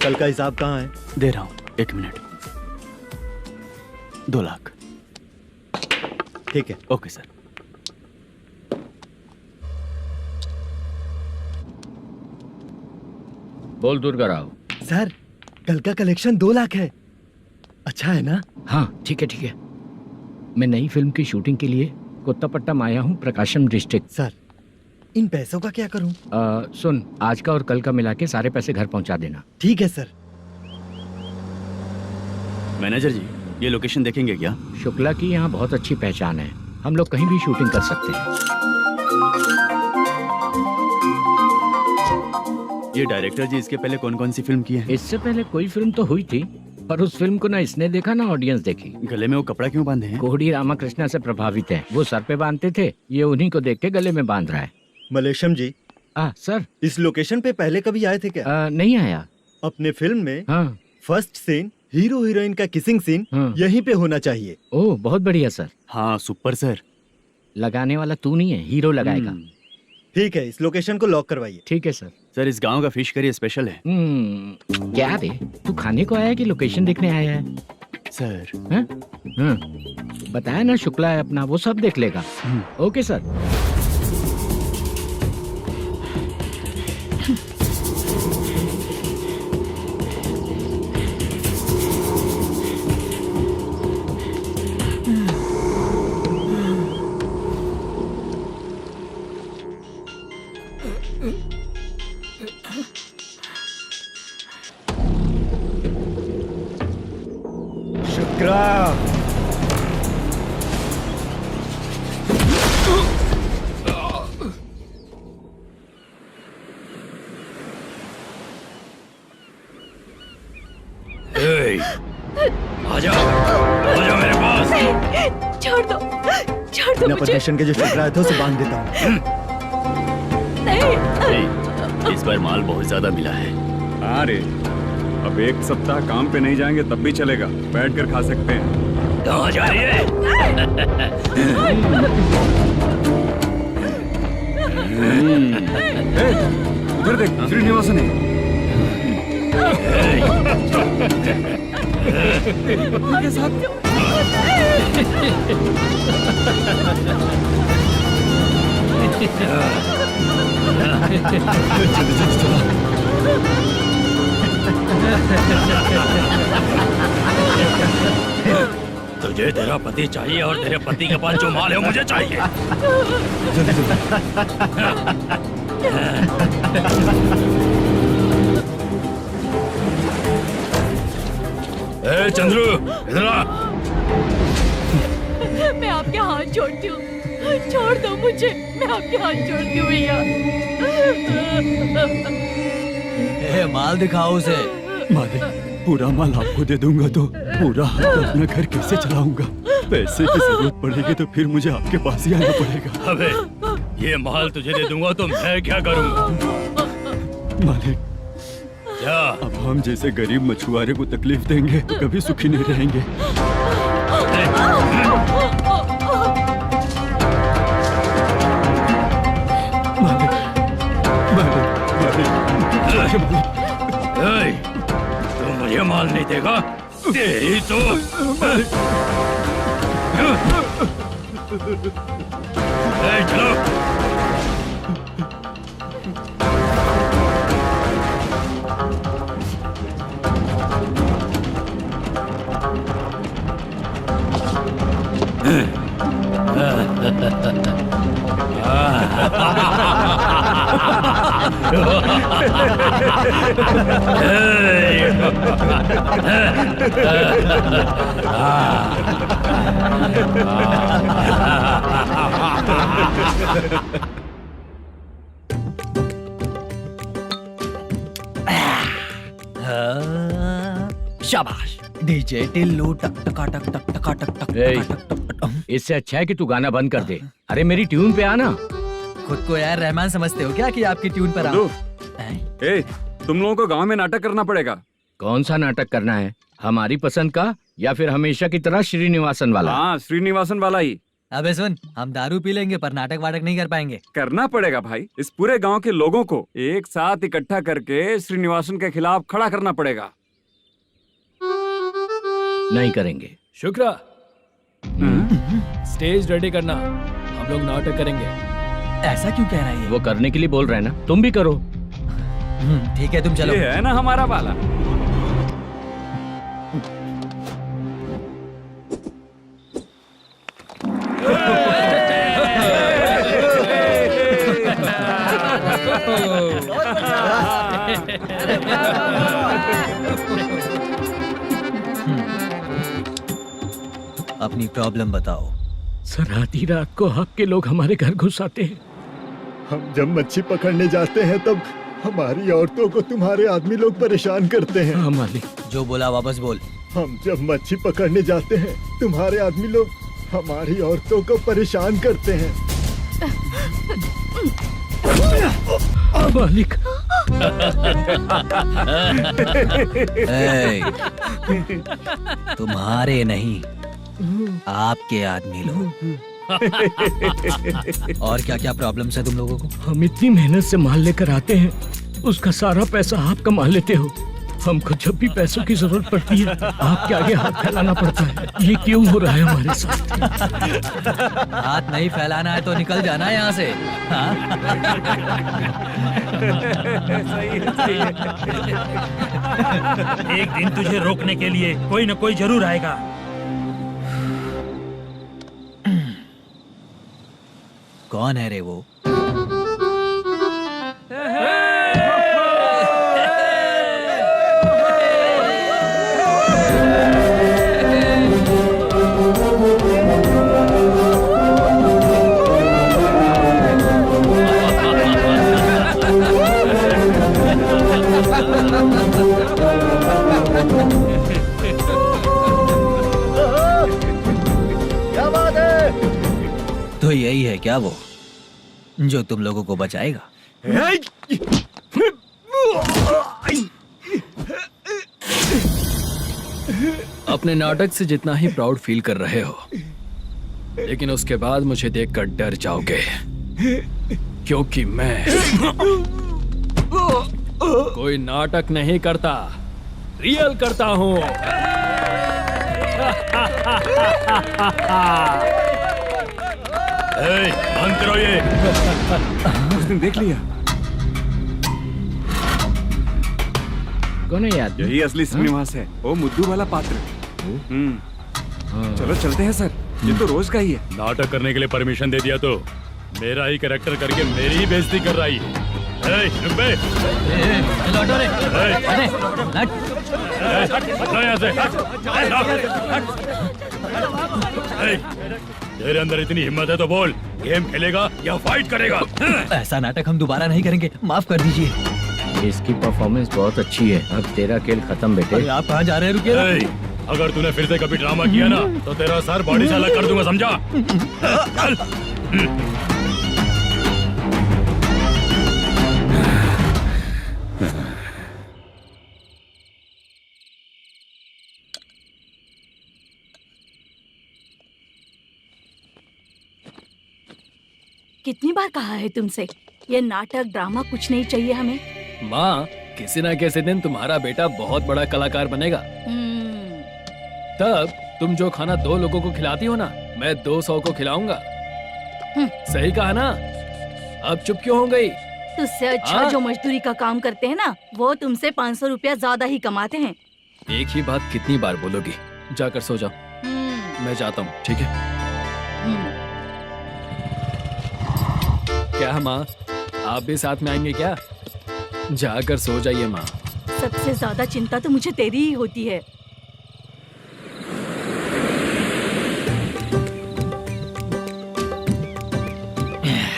कल का हिसाब कहाँ है? दे रहा हूँ, 1 मिनट। 2 लाख। ठीक है। Okay sir. बोल दुर्गा राव। सर कल का कलेक्शन 2 लाख है। अच्छा है ना? हाँ ठीक है ठीक है। मैं नई फिल्म की शूटिंग के लिए कोत्तापट्टम आया हूँ, प्रकाशम डिस्ट्रिक्ट। सर इन पैसों का क्या करूं? सुन, आज का और कल का मिला के सारे पैसे घर पहुँचा देना। ठीक है सर। मैनेजर जी, ये लोकेशन देखेंगे क्या? शुक्ला की यहाँ बहुत अच्छी पहचान है, हम लोग कहीं भी शूटिंग कर सकते हैं। ये डायरेक्टर जी इसके पहले कौन कौन सी फिल्म की है? इससे पहले कोई फिल्म तो हुई थी, पर उस फिल्म को ना इसने देखा ना ऑडियंस देखी। गले में वो कपड़ा क्यों बांधे हैं? कोहड़ी रामाकृष्णा से प्रभावित है, वो सर पे बांधते थे, ये उन्हीं को देख के गले में बांध रहा है। मलेशम जी, सर इस लोकेशन पे पहले कभी आए थे क्या? नहीं आया। अपने फिल्म में हाँ। फर्स्ट सीन हीरो हीरोइन का किसिंग सीन यहीं पे होना चाहिए। ओह बहुत बढ़िया सर। हाँ सुपर सर। लगाने वाला तू नहीं है, हीरो लगाएगा। ठीक है, इस लोकेशन को लॉक करवाइए। ठीक है सर। सर इस गांव का फिश करी स्पेशल है। क्या रे, तू खाने को आया है कि लोकेशन देखने आया है? सर बताया ना, शुक्ला है अपना, वो सब देख लेगा। Okay sir. शुक्ला, आजा मेरे पास। छोड़ दो बिना परमिशन के जो शुक्ला है तो उसे बांध देता हूँ। नहीं। इस बार माल बहुत ज्यादा मिला है। अरे अब 1 सप्ताह काम पे नहीं जाएंगे तब भी चलेगा, बैठ कर खा सकते हैं। कहाँ जा रही है? उधर देख, श्रीनिवासन है। तेरी पत्नी के साथ तुझे तेरा पति चाहिए और तेरे पति के पास जो माल है मुझे चाहिए। ए चंद्रू, इधर आ। मैं आपके हाथ जोड़ती हूँ, छोड़ दो मुझे, मैं आपके हाथ जोड़ती हूँ भैया। माल दिखाओ उसे। मालिक, पूरा माल आपको दे दूंगा तो पूरा अपना घर कैसे चलाऊंगा? पैसे की जरूरत पड़ेगी तो फिर मुझे आपके पास ही आना पड़ेगा। अबे ये माल तुझे दे दूंगा तो मैं क्या करूंगा? मालिक, क्या अब हम जैसे गरीब मछुआरे को तकलीफ देंगे तो कभी सुखी नहीं रहेंगे। मालिक, मालिक, मालिक, तू मुझे माल नहीं देगा तेरी तो चलो। शाबाश। डीजे टिल्लू टक टका टक टक टका टक टक टक टक। इससे अच्छा है कि तू गाना बंद कर दे। अरे मेरी ट्यून पे आना। खुद को यार रहमान समझते हो क्या कि आपकी ट्यून पर आओ? ए, तुम लोगों को गांव में नाटक करना पड़ेगा। कौन सा नाटक करना है? हमारी पसंद का या फिर हमेशा की तरह श्रीनिवासन वाला? हाँ, श्रीनिवासन वाला ही। अबे सुन, हम दारू पी लेंगे पर नाटक वाटक नहीं कर पाएंगे। करना पड़ेगा भाई। इस पूरे गांव के लोगों को एक साथ इकट्ठा करके श्रीनिवासन के खिलाफ खड़ा करना पड़ेगा। नहीं करेंगे। शुक्रा, स्टेज रेडी करना, हम लोग नाटक करेंगे। ऐसा क्यों कह रहा है ये? वो करने के लिए बोल रहे हैं ना, तुम भी करो। ठीक है, तुम चलो। ये है ना हमारा वाला। अपनी प्रॉब्लम बताओ। सर, आधी रात को आपके लोग हमारे घर घुस आते हैं। हम जब मच्छी पकड़ने जाते हैं तब हमारी औरतों को तुम्हारे आदमी लोग परेशान करते हैं। हाँ मालिक। जो बोला वापस बोल। हम जब मच्छी पकड़ने जाते हैं तुम्हारे आदमी लोग हमारी औरतों को परेशान करते हैं। मालिक। ए, तुम्हारे नहीं, आपके आदमी लोग। और क्या क्या प्रॉब्लम्स है तुम लोगों को? हम इतनी मेहनत से माल लेकर आते हैं, उसका सारा पैसा आप कमा लेते हो। हमको जब भी पैसों की जरूरत पड़ती है आपके आगे हाथ फैलाना पड़ता है। ये क्यों हो रहा है हमारे साथ? हाथ नहीं फैलाना है तो निकल जाना यहाँ से। हाँ? एक दिन तुझे रोकने के लिए कोई न कोई जरूर आएगा। कौन है रे वो? क्या बात है? तो यही है क्या वो जो तुम लोगों को बचाएगा? अपने नाटक से जितना ही प्राउड फील कर रहे हो, लेकिन उसके बाद मुझे देखकर डर जाओगे, क्योंकि मैं कोई नाटक नहीं करता, रियल करता हूँ। बंद करो ये। उसने देख लिया। कौन है याद? यही असली श्रीनिवास है, वो मुद्दू वाला पात्र। चलो चलते हैं सर, ये तो रोज का ही है। नाटक करने के लिए परमिशन दे दिया तो मेरा ही कैरेक्टर करके मेरी ही बेइज्जती कर रही है। रुक बे। लौटो रे। अरे, हटो यहाँ से। तेरे अंदर इतनी हिम्मत है तो बोल, गेम खेलेगा या फाइट करेगा? ऐसा नाटक हम दोबारा नहीं करेंगे, माफ कर दीजिए। इसकी परफॉर्मेंस बहुत अच्छी है। अब तेरा खेल खत्म बेटे। अरे आप कहाँ जा रहे हैं? रुकिए ना। अगर तूने फिर से कभी ड्रामा किया ना तो तेरा सर बॉडी से अलग कर दूंगा, समझा? चल। कितनी बार कहा है तुमसे, ये नाटक ड्रामा कुछ नहीं चाहिए हमें। माँ, किसी ना किसी दिन तुम्हारा बेटा बहुत बड़ा कलाकार बनेगा। तब तुम जो खाना 2 लोगों को खिलाती हो ना, मैं 200 को खिलाऊंगा। सही कहा ना? अब चुप क्यों हो गई? तुझसे अच्छा जो मजदूरी का काम करते हैं ना, वो तुमसे 500 रुपया ज्यादा ही कमाते हैं। एक ही बात कितनी बार बोलोगी? जाकर सो जाओ, मैं जाता हूँ, ठीक है? क्या माँ, आप भी साथ में आएंगे क्या? जाकर सो जाइए माँ। सबसे ज्यादा चिंता तो मुझे तेरी ही होती है।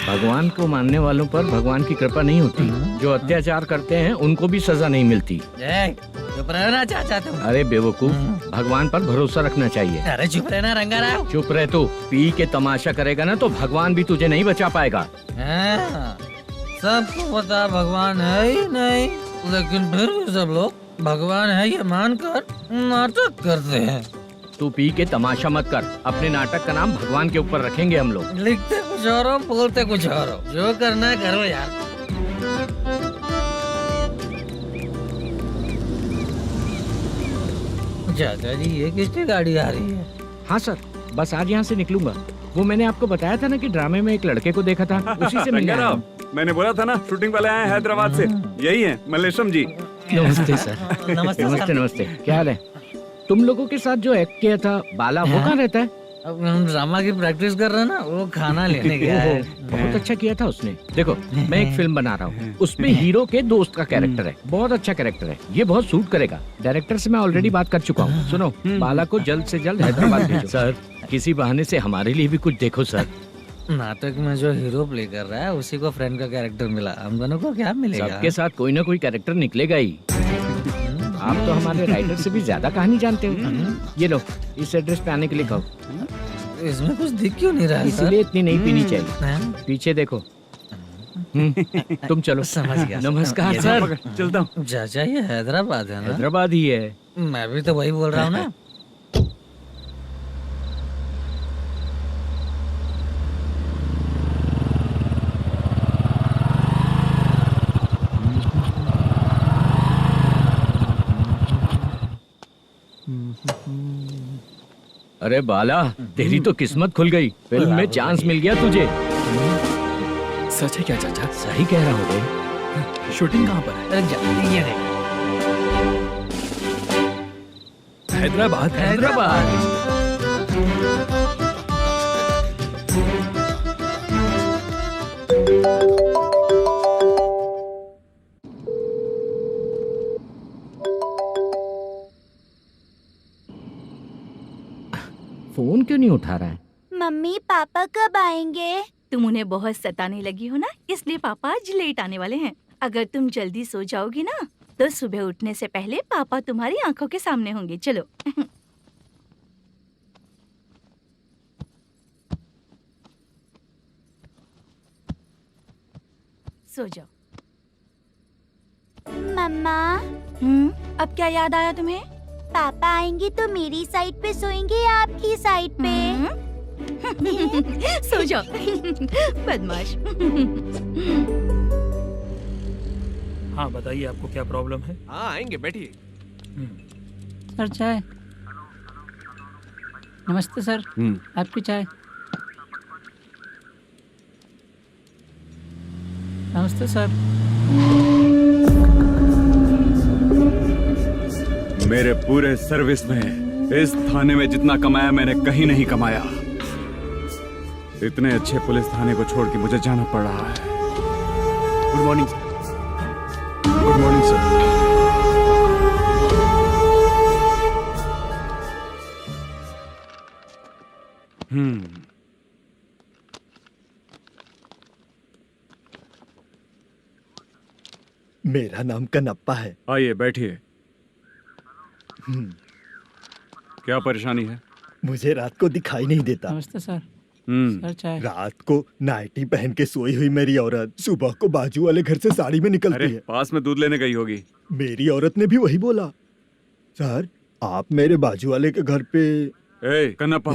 भगवान को मानने वालों पर भगवान की कृपा नहीं होती। जो अत्याचार करते हैं उनको भी सजा नहीं मिलती। चुप रहना चाचा तुम। अरे बेवकूफ, भगवान पर भरोसा रखना चाहिए। अरे चुप रहना रंगा राव। चुप रह तू। पी के तमाशा करेगा ना तो भगवान भी तुझे नहीं बचा पाएगा। सबको पता भगवान है ही नहीं, लेकिन फिर भी सब लोग भगवान है ये मानकर नाटक करते हैं। तू पी के तमाशा मत कर। अपने नाटक का नाम भगवान के ऊपर रखेंगे हम लोग। लिखते कुछ और हो, बोलते कुछ और हो, जो करना है करो यार। चाचा जी ये किसकी गाड़ी आ रही है? हाँ सर, बस आज यहाँ से निकलूंगा। वो मैंने आपको बताया था ना कि ड्रामे में एक लड़के को देखा था, उसी से मिलने आया हूँ। मैंने बोला था ना शूटिंग वाले आए हैं हैदराबाद से, यही है मल्लेशम जी। नमस्ते सर। नमस्ते नमस्ते सर। नमस्ते, क्या हाल है? तुम लोगों के साथ जो एक्ट किया था बाला, वो कहाँ रहता है? अब हम ड्रामा की प्रैक्टिस कर रहे हैं ना, वो खाना लेने गया है। बहुत अच्छा किया था उसने। देखो मैं एक फिल्म बना रहा हूँ, उसमें हीरो के दोस्त का कैरेक्टर है। बहुत अच्छा कैरेक्टर है, ये बहुत सूट करेगा। डायरेक्टर से मैं ऑलरेडी बात कर चुका हूँ। सुनो, बाला को जल्द से जल्द हैदराबाद भेजो। सर किसी बहाने से हमारे लिए भी कुछ देखो सर। नाटक में जो हीरो प्ले कर रहा है उसी को फ्रेंड का कैरेक्टर मिला, हम दोनों को क्या मिलेगा? सबके साथ कोई ना कोई कैरेक्टर निकलेगा ही। आप तो हमारे राइटर से भी ज्यादा कहानी जानते हो। ये लो, इस एड्रेस पे आने के लिए कहो। इसमें कुछ दिख क्यों नहीं रहा है सर? इसलिए इतनी नहीं पीनी चाहिए। हैं? पीछे देखो। तुम चलो। समझ गया। नमस्कार सर। चलता हूँ। चाचा ये हैदराबाद है ना? हैदराबाद ही है। मैं भी तो वही बोल रहा हूँ ना। अरे बाला, तेरी तो किस्मत खुल गई। फिल्म में चांस मिल गया तुझे। सच है क्या चाचा? सही कह रहा हूँ भाई। शूटिंग कहाँ पर है? अरे ये देख। हैदराबाद। हैदराबाद। फोन क्यों नहीं उठा रहा है? मम्मी पापा कब आएंगे? तुम उन्हें बहुत सताने लगी हो ना, इसलिए पापा आज लेट आने वाले हैं। अगर तुम जल्दी सो जाओगी ना तो सुबह उठने से पहले पापा तुम्हारी आंखों के सामने होंगे। चलो। सो जाओ। मम्मा अब क्या याद आया तुम्हें? पापा आएंगे तो मेरी साइड पे सोएंगे या आपकी साइड पे? सो जाओ। बदमाश। हाँ बताइए, आपको क्या प्रॉब्लम है? हाँ आएंगे, बैठिए। सर चाय। नमस्ते सर, आपकी चाय। नमस्ते सर। मेरे पूरे सर्विस में इस थाने में जितना कमाया मैंने कहीं नहीं कमाया। इतने अच्छे पुलिस थाने को छोड़ के मुझे जाना पड़ रहा है। Good morning sir. Good morning sir. मेरा नाम कनप्पा है। आइए बैठिए। क्या परेशानी है? मुझे रात को दिखाई नहीं देता। नमस्ते सर। हम्म, सर चाय। रात को नाइटी पहन के सोई हुई मेरी औरत सुबह को बाजू वाले घर से साड़ी में निकलती अरे है। पास में दूध लेने गई होगी। मेरी औरत ने भी वही बोला। सर आप मेरे बाजू वाले के घर पे। ए कन्नप्पा,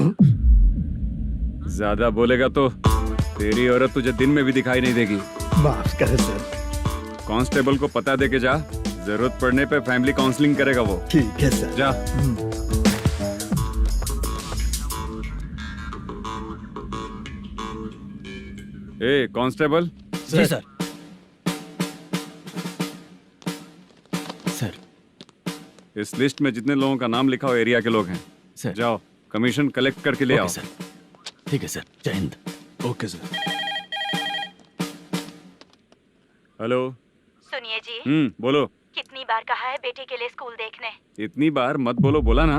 ज्यादा बोलेगा तो तेरी औरत तुझे दिन में भी दिखाई नहीं देगी। माफ करें सर। कांस्टेबल को पता दे के जा, जरूरत पड़ने पे फैमिली काउंसलिंग करेगा वो। ठीक है सर। जा। ए कांस्टेबल। जी सर। सर इस लिस्ट में जितने लोगों का नाम लिखा हो एरिया के लोग हैं। सर। जाओ कमीशन कलेक्ट करके ले आओ। सर। ठीक है सर, जय हिंद। Okay sir. हेलो। सुनिए जी, बोलो। कितनी बार कहा है बेटे के लिए स्कूल देखने? इतनी बार मत बोलो, बोला ना।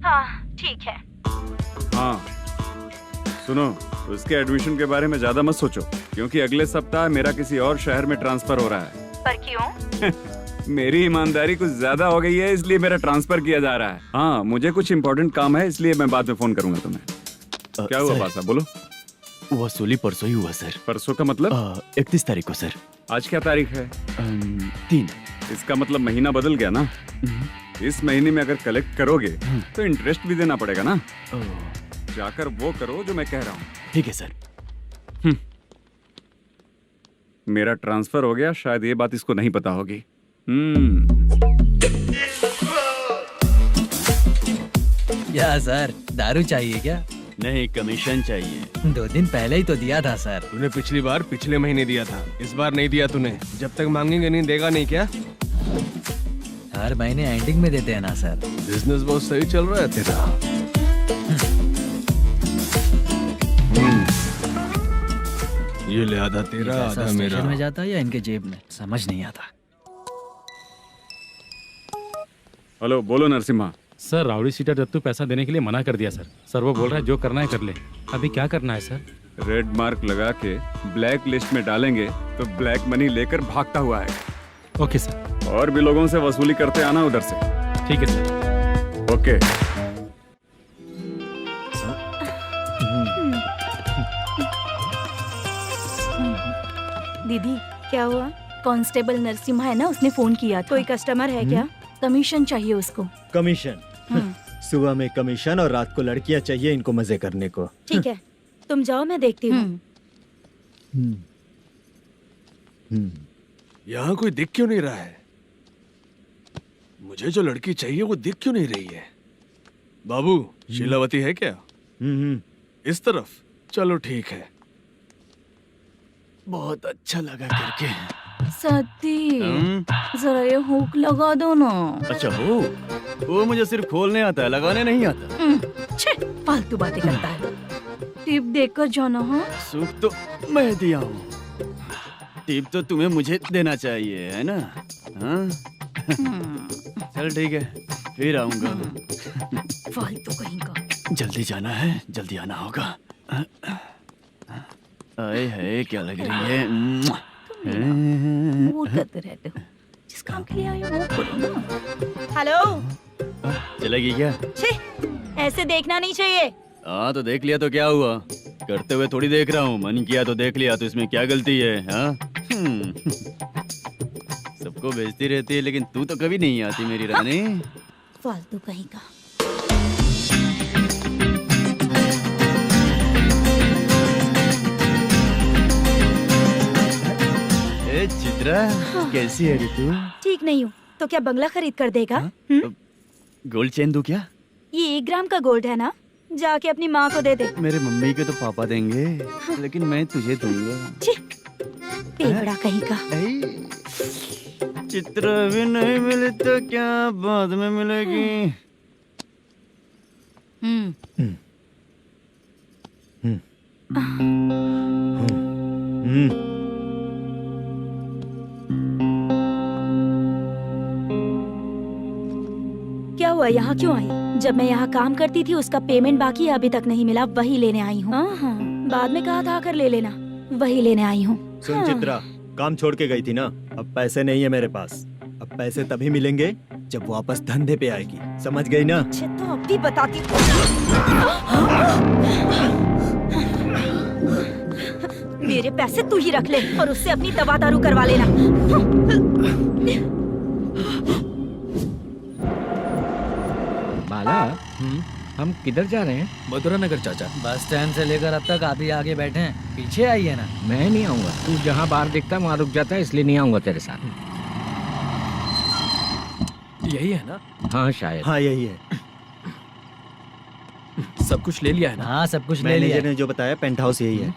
हाँ ठीक है। हाँ सुनो, उसके एडमिशन के बारे में ज्यादा मत सोचो, क्योंकि अगले सप्ताह मेरा किसी और शहर में ट्रांसफर हो रहा है। पर क्यों? मेरी ईमानदारी कुछ ज्यादा हो गई है, इसलिए मेरा ट्रांसफर किया जा रहा है। हाँ मुझे कुछ इम्पोर्टेंट काम है, इसलिए मैं बाद में फोन करूंगा तुम्हें। क्या हुआ बासा, बोलो। वसूली परसों ही हुआ सर। परसों का मतलब? 31 तारीख को सर। आज क्या तारीख है? 3। इसका मतलब महीना बदल गया ना। इस महीने में अगर कलेक्ट करोगे तो इंटरेस्ट भी देना पड़ेगा ना। जाकर वो करो जो मैं कह रहा हूँ। ठीक है सर। मेरा ट्रांसफर हो गया, शायद ये बात इसको नहीं पता होगी। क्या सर, दारू चाहिए क्या? नहीं, कमीशन चाहिए। 2 दिन पहले ही तो दिया था सर। तूने पिछली बार पिछले महीने दिया था, इस बार नहीं दिया तूने। जब तक मांगेंगे नहीं देगा नहीं क्या? हर महीने एंडिंग में देते हैं ना सर। बिजनेस बहुत सही चल रहा है तेरा। ये ले आधा तेरा, पैसा आधा मेरा। स्टेशन में जाता है या इनके जेब में, समझ नहीं आता। हेलो, बोलो Narasimha. Sir rowdy seater Dattu पैसा देने के लिए मना कर दिया सर। सर वो बोल रहा है जो करना है कर ले। अभी क्या करना है सर? रेड मार्क लगा के ब्लैक लिस्ट में डालेंगे तो ब्लैक मनी लेकर भागता हुआ है। Okay sir. और भी लोगों से वसूली करते आना उधर से। ठीक है सर। ओके। दीदी क्या हुआ? कांस्टेबल नरसिम्हा है ना, उसने फोन किया। कोई कस्टमर है क्या? कमीशन चाहिए उसको। कमीशन? सुबह में कमीशन और रात को लड़कियां चाहिए इनको मजे करने को। ठीक है, तुम जाओ, मैं देखती हूँ। यहाँ कोई दिख क्यों नहीं रहा है? मुझे जो लड़की चाहिए वो दिख क्यों नहीं रही है? बाबू, शीलावती है क्या? इस तरफ? चलो ठीक है। बहुत अच्छा लगा करके। सती जरा ये हुक लगा दो ना। अच्छा वो मुझे सिर्फ खोलने आता है, लगाने नहीं आता। छे, फालतू बातें करता है। टिप देकर जाना। हाँ, सुख तो मैं दिया हूँ, टिप तो तुम्हें मुझे देना चाहिए, है ना? हाँ? चल ठीक है, फिर आऊंगा। फालतू कहीं का। जल्दी जाना है, जल्दी आना होगा। आए है, क्या लग रही है? मूड करते रहते हो। जिस काम के लिए आए हो वो करो ना। हेलो, चलेगी क्या? छी, ऐसे देखना नहीं चाहिए। हाँ तो देख लिया तो क्या हुआ? करते हुए थोड़ी देख रहा हूँ, मन किया तो देख लिया, तो इसमें क्या गलती है? हाँ? सबको भेजती रहती है लेकिन तू तो कभी नहीं आती मेरी रानी। फालतू कहीं का। ए चित्रा, कैसी है रे तू? ठीक नहीं हूँ तो क्या बंगला खरीद कर देगा? गोल्ड चेन दूं क्या? ये 1 ग्राम का गोल्ड है ना, जाके अपनी माँ को दे दे। मेरे मम्मी के तो पापा देंगे, लेकिन मैं तुझे दूंगा। छी, पेगड़ा कहीं का। चित्रा भी नहीं मिली तो क्या बाद में मिलेगी? क्या हुआ, यहाँ क्यों आई? जब मैं यहाँ काम करती थी उसका पेमेंट बाकी अभी तक नहीं मिला, वही लेने आई हूँ। बाद में कहा था आकर ले लेना, वही लेने आई हूँ। सुन चित्रा, काम छोड़ के गई थी ना, अब पैसे नहीं है मेरे पास। अब पैसे तभी मिलेंगे जब वापस धंधे पे आएगी, समझ गई ना? अच्छा तो अब भी बताती हूँ। मेरे पैसे तू ही रख ले और उससे अपनी दवा दारू करवा लेना। बाला, हम किधर जा रहे हैं? मथुरा नगर चाचा। बस स्टैंड से लेकर अब तक आप ही आगे बैठे हैं, पीछे आइए ना। मैं नहीं आऊंगा, तू जहाँ बाहर दिखता वहाँ रुक जाता है, इसलिए नहीं आऊंगा तेरे साथ। यही है ना? हाँ शायद। हाँ यही है। सब कुछ ले लिया है ना? हाँ सब कुछ ले मैनेजर लिया। ने जो बताया पेंट हाउस यही है।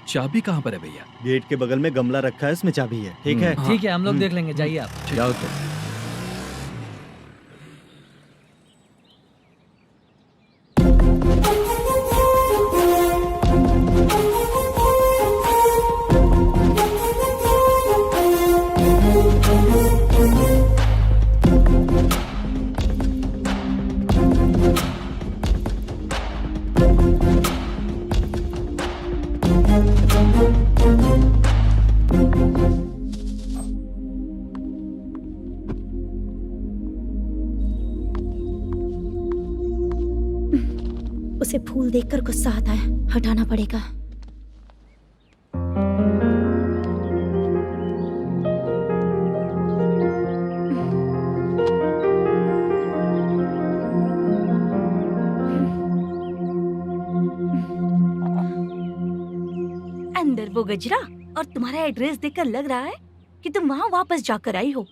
चाबी कहाँ पर है भैया? गेट के बगल में गमला रखा है, इसमें चाबी है। ठीक है? ठीक है, हम लोग देख लेंगे, जाइए आप। जाओ तो। उसे फूल देखकर गुस्सा आता है, हटाना पड़ेगा। गजरा, और तुम्हारा एड्रेस देखकर लग रहा है कि तुम वहाँ वापस जाकर आई हो।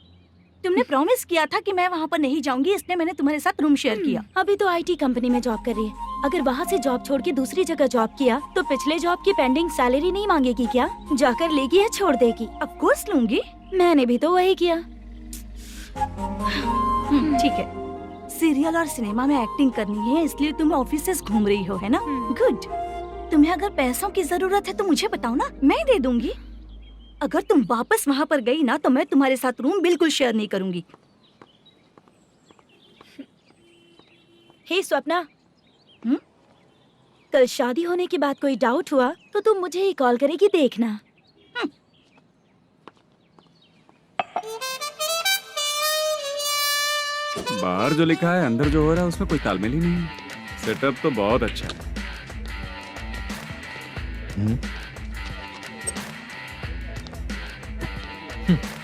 तुमने प्रॉमिस किया था कि मैं वहाँ पर नहीं जाऊंगी, इसलिए मैंने तुम्हारे साथ रूम शेयर किया। अभी तो आईटी कंपनी में जॉब कर रही है। अगर वहाँ से जॉब छोड़ के दूसरी जगह जॉब किया तो पिछले जॉब की पेंडिंग सैलरी नहीं मांगेगी क्या? जाकर लेगी या छोड़ देगी? ऑफ कोर्स लूंगी। मैंने भी तो वही किया। ठीक है, सीरियल और सिनेमा में एक्टिंग करनी है, इसलिए तुम ऑफिसेस घूम रही हो, है ना? गुड। तुम्हें अगर पैसों की जरूरत है तो मुझे बताओ ना, मैं दे दूंगी। अगर तुम वापस वहाँ पर गई ना तो मैं तुम्हारे साथ रूम बिल्कुल शेयर नहीं करूंगी। हे स्वप्ना, कल शादी होने के बाद कोई डाउट हुआ तो तुम मुझे ही कॉल करेगी, देखना। बाहर जो लिखा है अंदर जो हो रहा है उसमें कोई तालमेल ही नहीं है। सेटअप तो बहुत अच्छा है।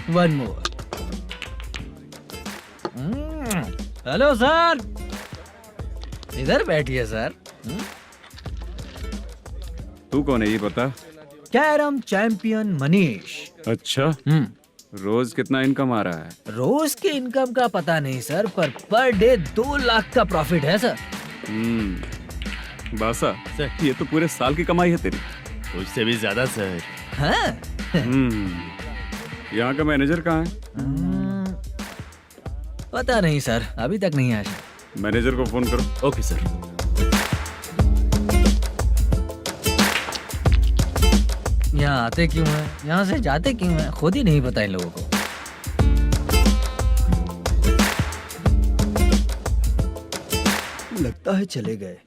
One more. हेलो सर, इधर बैठिए सर। तू कौन है ये बता? Carrom champion Manish. अच्छा, रोज कितना इनकम आ रहा है? रोज के इनकम का पता नहीं सर, पर डे 2 लाख का प्रॉफिट है सर। बासा सर, ये तो पूरे साल की कमाई है तेरी। उससे भी ज्यादा सर। हाँ? यहाँ का मैनेजर कहाँ है? पता नहीं सर, अभी तक नहीं आया। मैनेजर को फोन करो। Okay sir. यहाँ आते क्यों हैं, यहाँ से जाते क्यों हैं, खुद ही नहीं पता इन लोगों को। लगता है चले गए।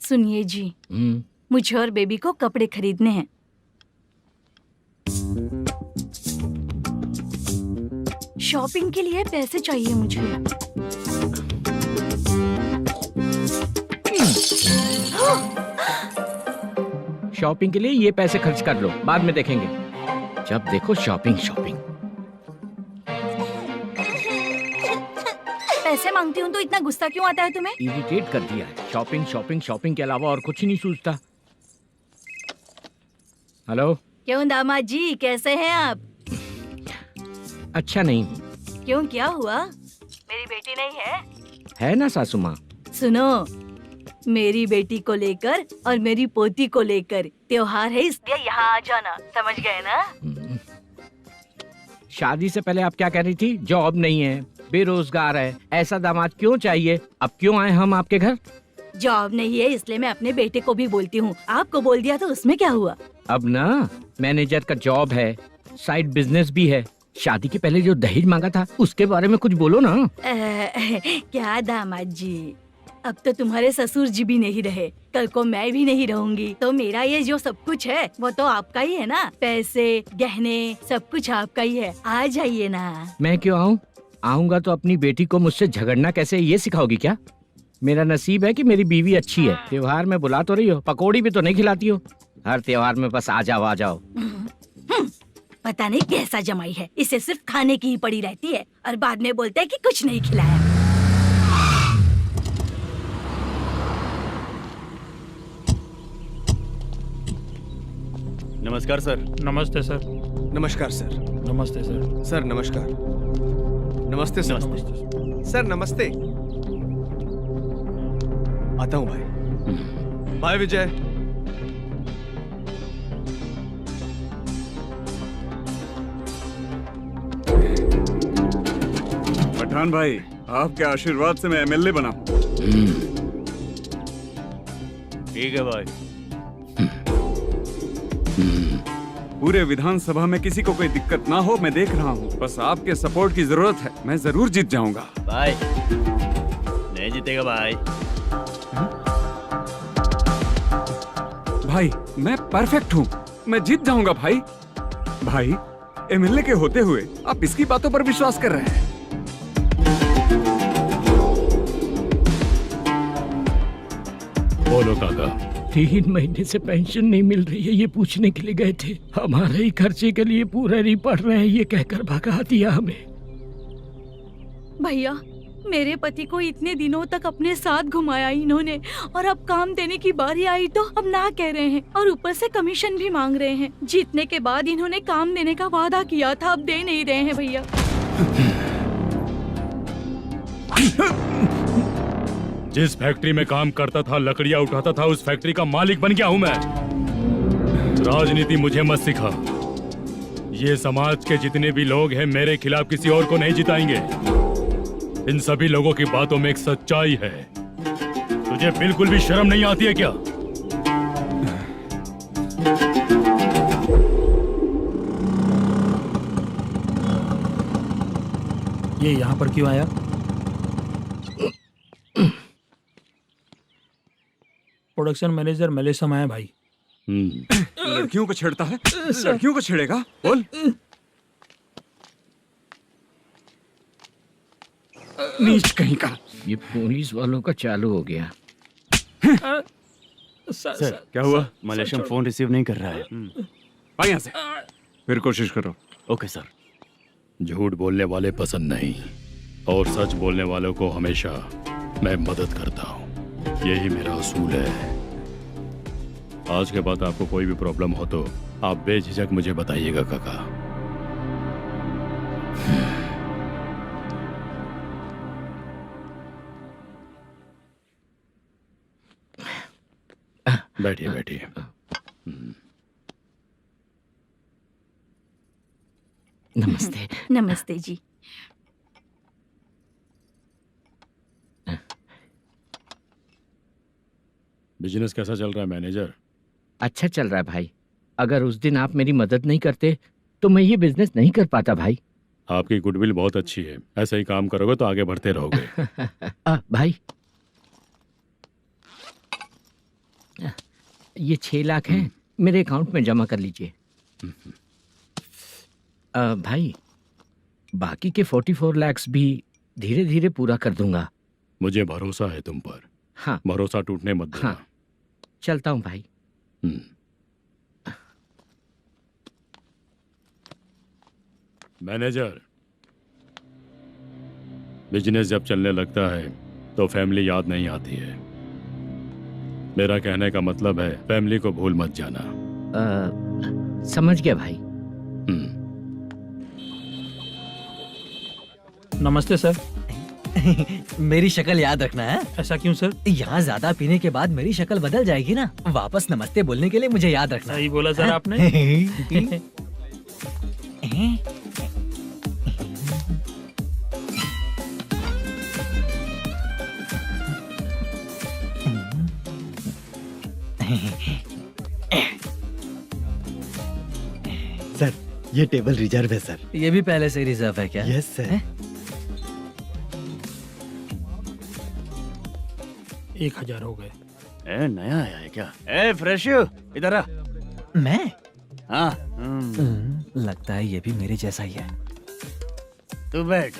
सुनिए जी, मुझे और बेबी को कपड़े खरीदने हैं। शॉपिंग के लिए पैसे चाहिए मुझे। शॉपिंग के लिए ये पैसे खर्च कर लो, बाद में देखेंगे। जब देखो शॉपिंग शॉपिंग। पैसे मांगती हूँ तो इतना गुस्सा क्यों आता है तुम्हें? इरिटेट कर दिया है। शॉपिंग शॉपिंग शॉपिंग के अलावा और कुछ ही नहीं सूझता। हेलो। क्यों दामाद जी, कैसे हैं आप? अच्छा नहीं। क्यों, क्या हुआ? मेरी बेटी नहीं है? है ना सासू माँ। सुनो, मेरी बेटी को लेकर और मेरी पोती को लेकर त्योहार है, इसलिए यहाँ आ जाना, समझ गए ना? शादी से पहले आप क्या कह रही थी? जॉब नहीं है, बेरोजगार है, ऐसा दामाद क्यों चाहिए? अब क्यों आए हम आपके घर? जॉब नहीं है इसलिए मैं अपने बेटे को भी बोलती हूँ, आपको बोल दिया तो उसमें क्या हुआ? अब ना मैनेजर का जॉब है, साइड बिजनेस भी है। शादी के पहले जो दहेज मांगा था उसके बारे में कुछ बोलो ना। क्या दामाद जी, अब तो तुम्हारे ससुर जी भी नहीं रहे, कल को मैं भी नहीं रहूंगी, तो मेरा ये जो सब कुछ है वो तो आपका ही है ना। पैसे, गहने, सब कुछ आपका ही है। आ जाइए ना। मैं क्यों आऊँ? आऊंगा तो अपनी बेटी को मुझसे झगड़ना कैसे ये सिखाओगी क्या? मेरा नसीब है कि मेरी बीवी अच्छी है। त्योहार में बुला तो रही हो, पकौड़ी भी तो नहीं खिलाती हो। हर त्योहार में बस आ जाओ आ जाओ। पता नहीं कैसा जमाई है, इसे सिर्फ खाने की ही पड़ी रहती है और बाद में बोलते है कि कुछ नहीं खिलाया। नमस्कार सर। नमस्ते सर। नमस्कार सर। नमस्ते सर। सर नमस्कार। नमस्ते सर। नमस्ते। सर नमस्ते। आता हूँ भाई। बाय विजय। पठान भाई, आपके आशीर्वाद से मैं एमएलए बना हूँ। ठीक है भाई। पूरे विधानसभा में किसी को कोई दिक्कत ना हो, मैं देख रहा हूँ। बस आपके सपोर्ट की जरूरत है, मैं जरूर जीत जाऊंगा। भाई नहीं जीतेगा भाई। भाई मैं परफेक्ट हूँ, मैं जीत जाऊंगा भाई। भाई एमएलए के होते हुए आप इसकी बातों पर विश्वास कर रहे हैं? बोलो काका। 3 महीने से पेंशन नहीं मिल रही है, ये पूछने के लिए गए थे। हमारे ही खर्चे के लिए पूरा नहीं पड़ रहे हैं, ये कहकर भगा दिया हमें। भैया मेरे पति को इतने दिनों तक अपने साथ घुमाया इन्होंने, और अब काम देने की बारी आई तो अब ना कह रहे हैं, और ऊपर से कमीशन भी मांग रहे हैं। जीतने के बाद इन्होंने काम देने का वादा किया था, अब दे नहीं रहे हैं भैया। जिस फैक्ट्री में काम करता था, लकड़ियां उठाता था, उस फैक्ट्री का मालिक बन गया हूं मैं। राजनीति मुझे मत सिखा। ये समाज के जितने भी लोग हैं मेरे खिलाफ किसी और को नहीं जिताएंगे। इन सभी लोगों की बातों में एक सच्चाई है। तुझे बिल्कुल भी शर्म नहीं आती है क्या? ये यहाँ पर क्यों आया? प्रोडक्शन मैनेजर मलेशम आया भाई। लड़कियों को छेड़ता है, लड़कियों को छेड़ेगा? बोल। नीच कहीं का। ये पुलिस वालों का चालू हो गया। सर क्या हुआ? मलेशियन फोन रिसीव नहीं कर रहा है। भाई यहाँ से फिर कोशिश करो। Okay sir. झूठ बोलने वाले पसंद नहीं, और सच बोलने वालों को हमेशा मैं मदद करता हूँ। यही मेरा असूल है। आज के बाद आपको कोई भी प्रॉब्लम हो तो आप बेझिझक मुझे बताइएगा काका। बैठिए बैठिए। नमस्ते। नमस्ते जी। बिजनेस कैसा चल रहा है मैनेजर? अच्छा चल रहा है भाई। अगर उस दिन आप मेरी मदद नहीं करते तो मैं ये बिजनेस नहीं कर पाता भाई। आपकी गुडविल बहुत अच्छी है। ऐसा ही काम करोगे तो आगे बढ़ते रहोगे। भाई ये 6 लाख हैं, मेरे अकाउंट में जमा कर लीजिए। भाई बाकी के 44 लाख भी धीरे धीरे पूरा कर दूंगा। मुझे भरोसा है तुम पर। हाँ भरोसा टूटने मत देना। हाँ चलता हूँ भाई। मैनेजर, बिजनेस जब चलने लगता है तो फैमिली याद नहीं आती है। मेरा कहने का मतलब है फैमिली को भूल मत जाना। समझ गया भाई। नमस्ते सर। मेरी शक्ल याद रखना है। ऐसा क्यों सर? यहाँ ज्यादा पीने के बाद मेरी शक्ल बदल जाएगी ना। वापस नमस्ते बोलने के लिए मुझे याद रखना। सही बोला सर आपने। सर ये टेबल रिजर्व है सर। ये भी पहले से रिजर्व है क्या? Yes sir. 1000 हो गए। नया आया है क्या? फ्रेश इधर आ। मैं? हाँ। लगता है ये भी मेरे जैसा ही है। तू बैठ।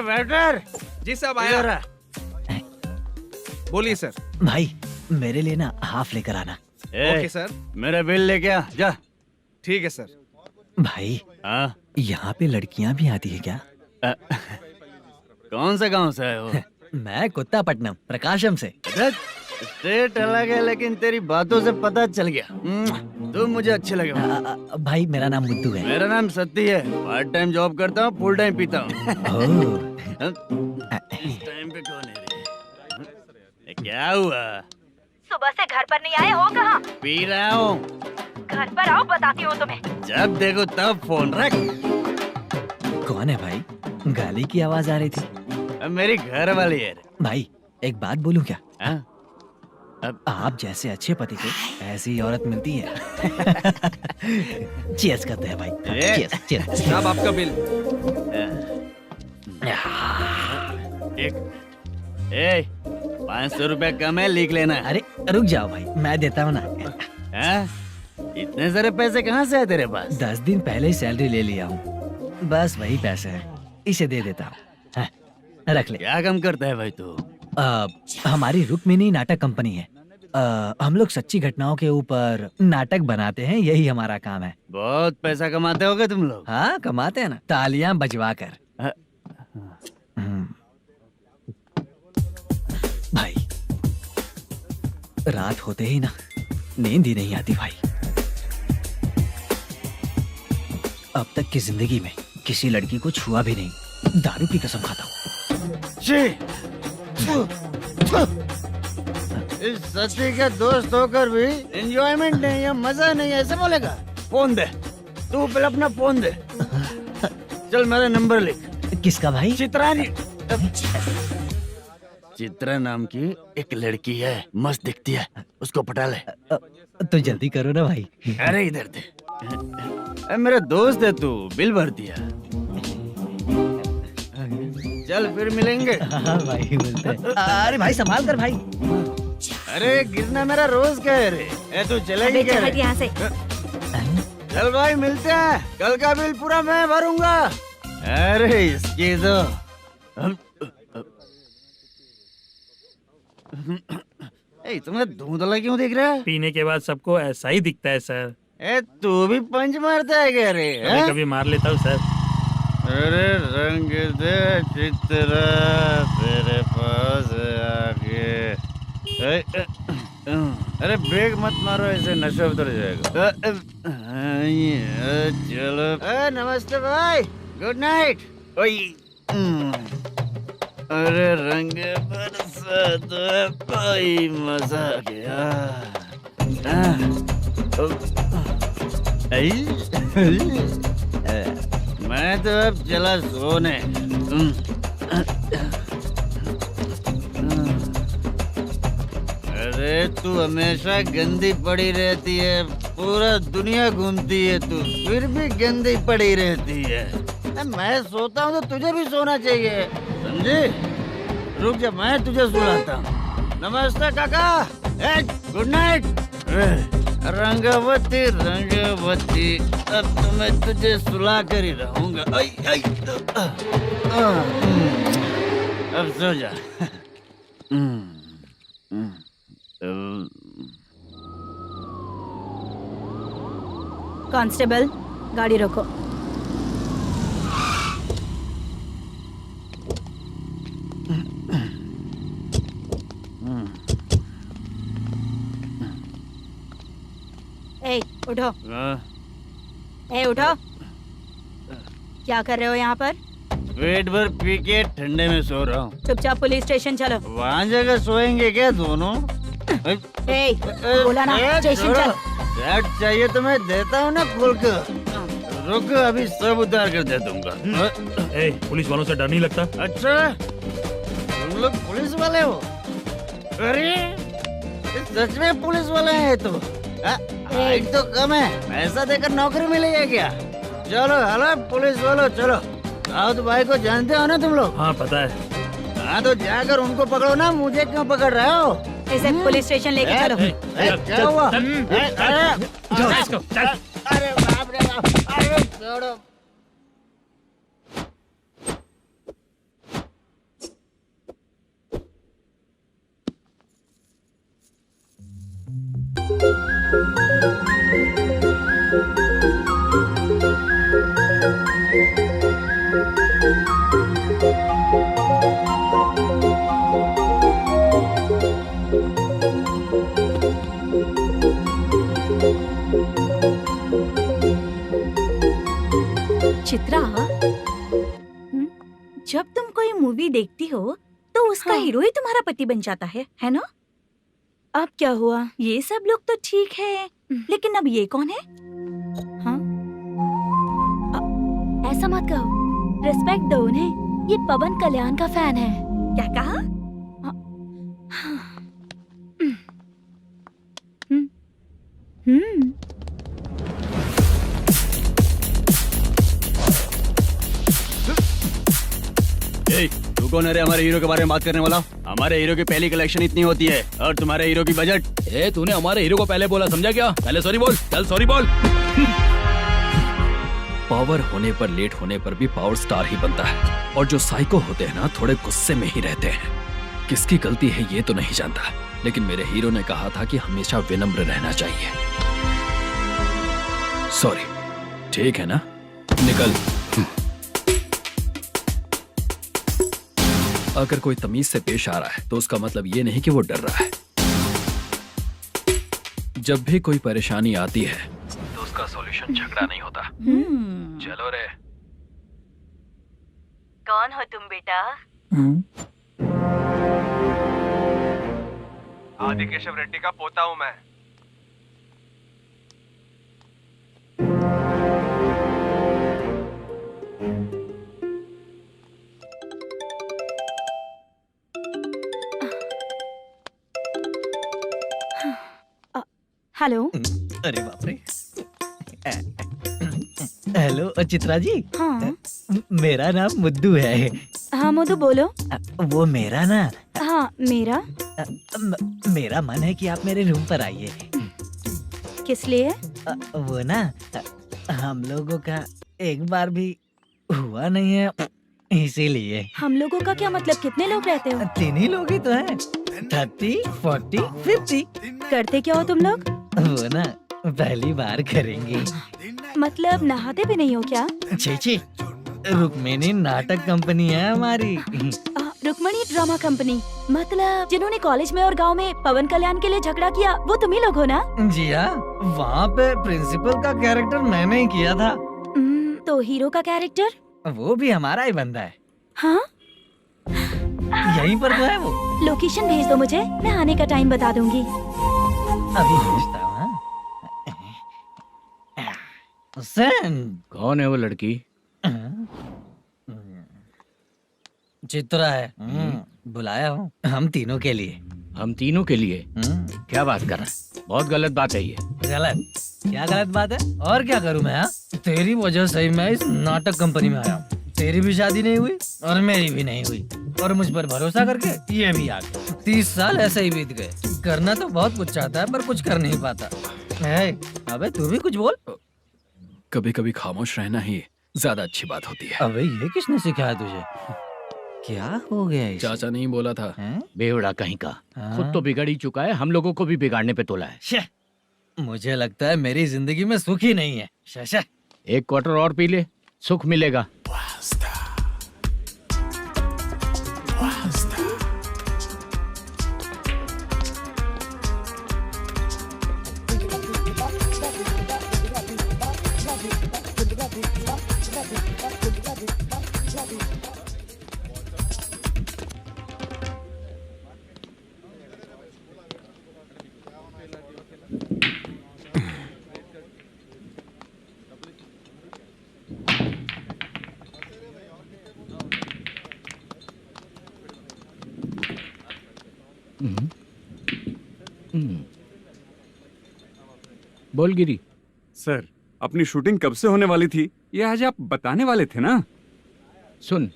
वेटर। जी साहब आया। बोलिए सर। भाई मेरे लिए ना हाफ लेकर आना। Okay sir. मेरा बिल लेके आ जा। ठीक है सर। भाई हाँ यहाँ पे लड़कियाँ भी आती है क्या? कौन से गांव से है वो? मैं कुत्तापट्टनम प्रकाशम से। स्टेट अलग है लेकिन तेरी बातों से पता चल गया। तुम मुझे अच्छे लगे। भाई मेरा नाम मुद्दू है। मेरा नाम सत्ती है। पार्ट टाइम जॉब करता हूँ, फुल टाइम पीता हूँ। इस टाइम पे कौन है रे? क्या हुआ? सुबह से घर पर नहीं आए हो? कहाँ? पी रहा हूँ। घर पर आओ, बताती हूँ तुम्हें। जब देखो तब फोन रख। कौन है भाई? गाली की आवाज आ रही थी। मेरी घर वाली है। भाई एक बात बोलूं क्या? अब आप जैसे अच्छे पति को ऐसी औरत मिलती है। चीयर्स करते हैं भाई। Cheers cheers. साहब आपका बिल। एक 500 रुपए कम है, लिख लेना। अरे रुक जाओ भाई, मैं देता हूँ ना। इतने सारे पैसे कहाँ से है तेरे पास? 10 दिन पहले ही सैलरी ले लिया हूँ। बस वही पैसे हैं, इसे दे देता हूँ। रख ले। क्या काम करता है भाई तू? हमारी रुक्मिनी नाटक कंपनी है। हम लोग सच्ची घटनाओं के ऊपर नाटक बनाते हैं, यही हमारा काम है। बहुत पैसा कमाते होगे तुम लोग। हाँ कमाते हैं ना, तालियां बजवा कर। भाई रात होते ही ना नींद ही नहीं आती भाई। अब तक की जिंदगी में किसी लड़की को छुआ भी नहीं, दारू की कसम खाता हूँ। इस सच्ची का दोस्त होकर भी एंजॉयमेंट नहीं है, मजा नहीं है, ऐसे बोलेगा? फोन दे, तू पहले अपना फोन दे। चल मेरा नंबर लिख। किसका भाई? चित्रानी। चित्रा नाम की एक लड़की है, मस्त दिखती है, उसको पटा ले। तो जल्दी करो ना भाई। अरे इधर दे। अरे मेरा दोस्त है तू, बिल भर दिया। चल फिर मिलेंगे। हाँ भाई मिलते हैं। अरे भाई संभाल कर भाई। अरे गिरना मेरा रोज का है रे। तू चलेगी क्या रे? यहाँ से। चल भाई मिलते हैं, कल का बिल पूरा मैं भरूंगा। अरे इसकी तो तुम्हें धुंधला क्यों दिख रहा है? पीने के बाद सबको ऐसा ही दिखता है सर। तू भी पंच मारता है क्या रे? कभी कभी मार लेता हूँ सर। अरे रंग दे चित्रा तेरे पास आके। अरे ब्रेक मत मारो, ऐसे नशा उतर जाएगा। चलो। नमस्ते भाई, गुड नाइट। अरे रंग बरसात भाई, मजा आ गया। मैं तो अब चला सोने। अरे तू हमेशा गंदी पड़ी रहती है, पूरा दुनिया घूमती है तू, फिर भी गंदी पड़ी रहती है। मैं सोता हूँ तो तुझे भी सोना चाहिए, समझे? रुक जा, मैं तुझे सुलाता हूँ। नमस्ते काका, गुड नाइट। रंगवती रंगवती, अब तो मैं तुझे सुला कर ही रहूंगा। अब सो जा। कांस्टेबल, गाड़ी रोको। ए, उठो। उठो। क्या कर रहे हो यहाँ पर? पेट भर पी के ठंडे में सो रहा हूँ। चुपचाप पुलिस स्टेशन चलो। वहाँ जगह सोएंगे क्या दोनों? बोला ना, स्टेशन चल। शर्ट चाहिए तो मैं देता हूँ ना खोल कर। रुक, अभी सब उतार कर दे दूंगा। पुलिस वालों से डर नहीं लगता? अच्छा, तुम लोग पुलिस वाले हो? अरे सच में पुलिस वाले हैं तो? हाइट तो कम है, पैसा देकर नौकरी मिलेगी क्या? चलो हेलो पुलिस वालों, चलो। दाऊद भाई को जानते हो ना तुम लोग? हाँ पता है। हाँ तो जाकर उनको पकड़ो ना, मुझे क्यों पकड़ रहे हो? इसे पुलिस स्टेशन लेके चलो। क्या हुआ? अरे बाप रे बाप, अरे छोड़ो। चित्रा, जब तुम कोई मूवी देखती हो तो उसका हीरो ही तुम्हारा पति बन जाता है ना? अब क्या हुआ? ये सब लोग तो ठीक है, लेकिन अब ये कौन है? हाँ? ऐसा मत कहो, रिस्पेक्ट दो उन्हें। ये पवन कल्याण का फैन है। क्या कहा? तू कौन है रे हमारे हीरो के बारे में बात करने वाला? हमारे हीरो की पहली कलेक्शन इतनी होती है और तुम्हारे हीरो की बजट। तूने हमारे हीरो को पहले बोला, समझा क्या? पहले सॉरी बोल, चल सॉरी बोल। पावर होने पर, लेट होने पर भी पावर स्टार ही बनता है। और जो साइको होते हैं ना, थोड़े गुस्से में ही रहते हैं। किसकी गलती है ये तो नहीं जानता, लेकिन मेरे हीरो ने कहा था कि हमेशा विनम्र रहना चाहिए। सॉरी, ठीक है ना? निकल। अगर कोई तमीज से पेश आ रहा है तो उसका मतलब ये नहीं कि वो डर रहा है। जब भी कोई परेशानी आती है तो उसका सॉल्यूशन झगड़ा नहीं होता। चलो रे। कौन हो तुम बेटा? आदि केशव रेड्डी का पोता हूँ मैं। हेलो। अरे बाप रे। हेलो चित्रा जी। हाँ मेरा नाम मुद्दू है। हाँ मधु बोलो। वो मेरा ना। हाँ मेरा। मेरा मन है कि आप मेरे रूम पर आइए। किस लिए? वो ना हम लोगों का एक बार भी हुआ नहीं है, इसीलिए। हम लोगों का क्या मतलब? कितने लोग रहते हो? 3 ही लोग ही तो हैं। 30, 40, 50। करते क्या हो तुम लोग? वो ना पहली बार करेंगे। मतलब नहाते भी नहीं हो क्या? छी, रुक्मिणी नाटक कंपनी है हमारी। Rukmini drama company? मतलब जिन्होंने कॉलेज में और गांव में पवन कल्याण के लिए झगड़ा किया वो तुम ही लोग हो ना? जी हाँ, वहाँ पे प्रिंसिपल का कैरेक्टर मैंने ही किया था। तो हीरो का कैरेक्टर? वो भी हमारा ही बंदा है। हाँ यहीं पर तो है वो। लोकेशन भेज दो मुझे, मैं आने का टाइम बता दूंगी। अभी भेजता हूँ। कौन है वो लड़की? चित्रा है। बुलाया हूँ हम तीनों के लिए। हम तीनों के लिए? क्या बात कर रहा है? बहुत गलत बात है ये। गलत? क्या गलत बात है? और क्या करूँ मैं? तेरी वजह से मैं इस नाटक कंपनी में आया हूँ। तेरी भी शादी नहीं हुई और मेरी भी नहीं हुई, और मुझ पर भरोसा करके ये भी आ गया। 30 साल ऐसे ही बीत गए। करना तो बहुत कुछ चाहता है पर कुछ कर नहीं पाता। अबे तू भी कुछ बोल। कभी कभी खामोश रहना ही ज्यादा अच्छी बात होती है। अबे ये किसने सिखाया तुझे? क्या हो गया इसे? चाचा नहीं बोला था? बेवड़ा कहीं का। खुद तो बिगड़ ही चुका है, हम लोगों को भी बिगाड़ने पे तोला है। मुझे लगता है मेरी जिंदगी में सुख ही नहीं है। शशा। 1 क्वार्टर और पी ले, सुख मिलेगा। बोल गिरी। सर, अपनी शूटिंग कब से होने वाली थी ये आज आप बताने वाले थे ना? सुन,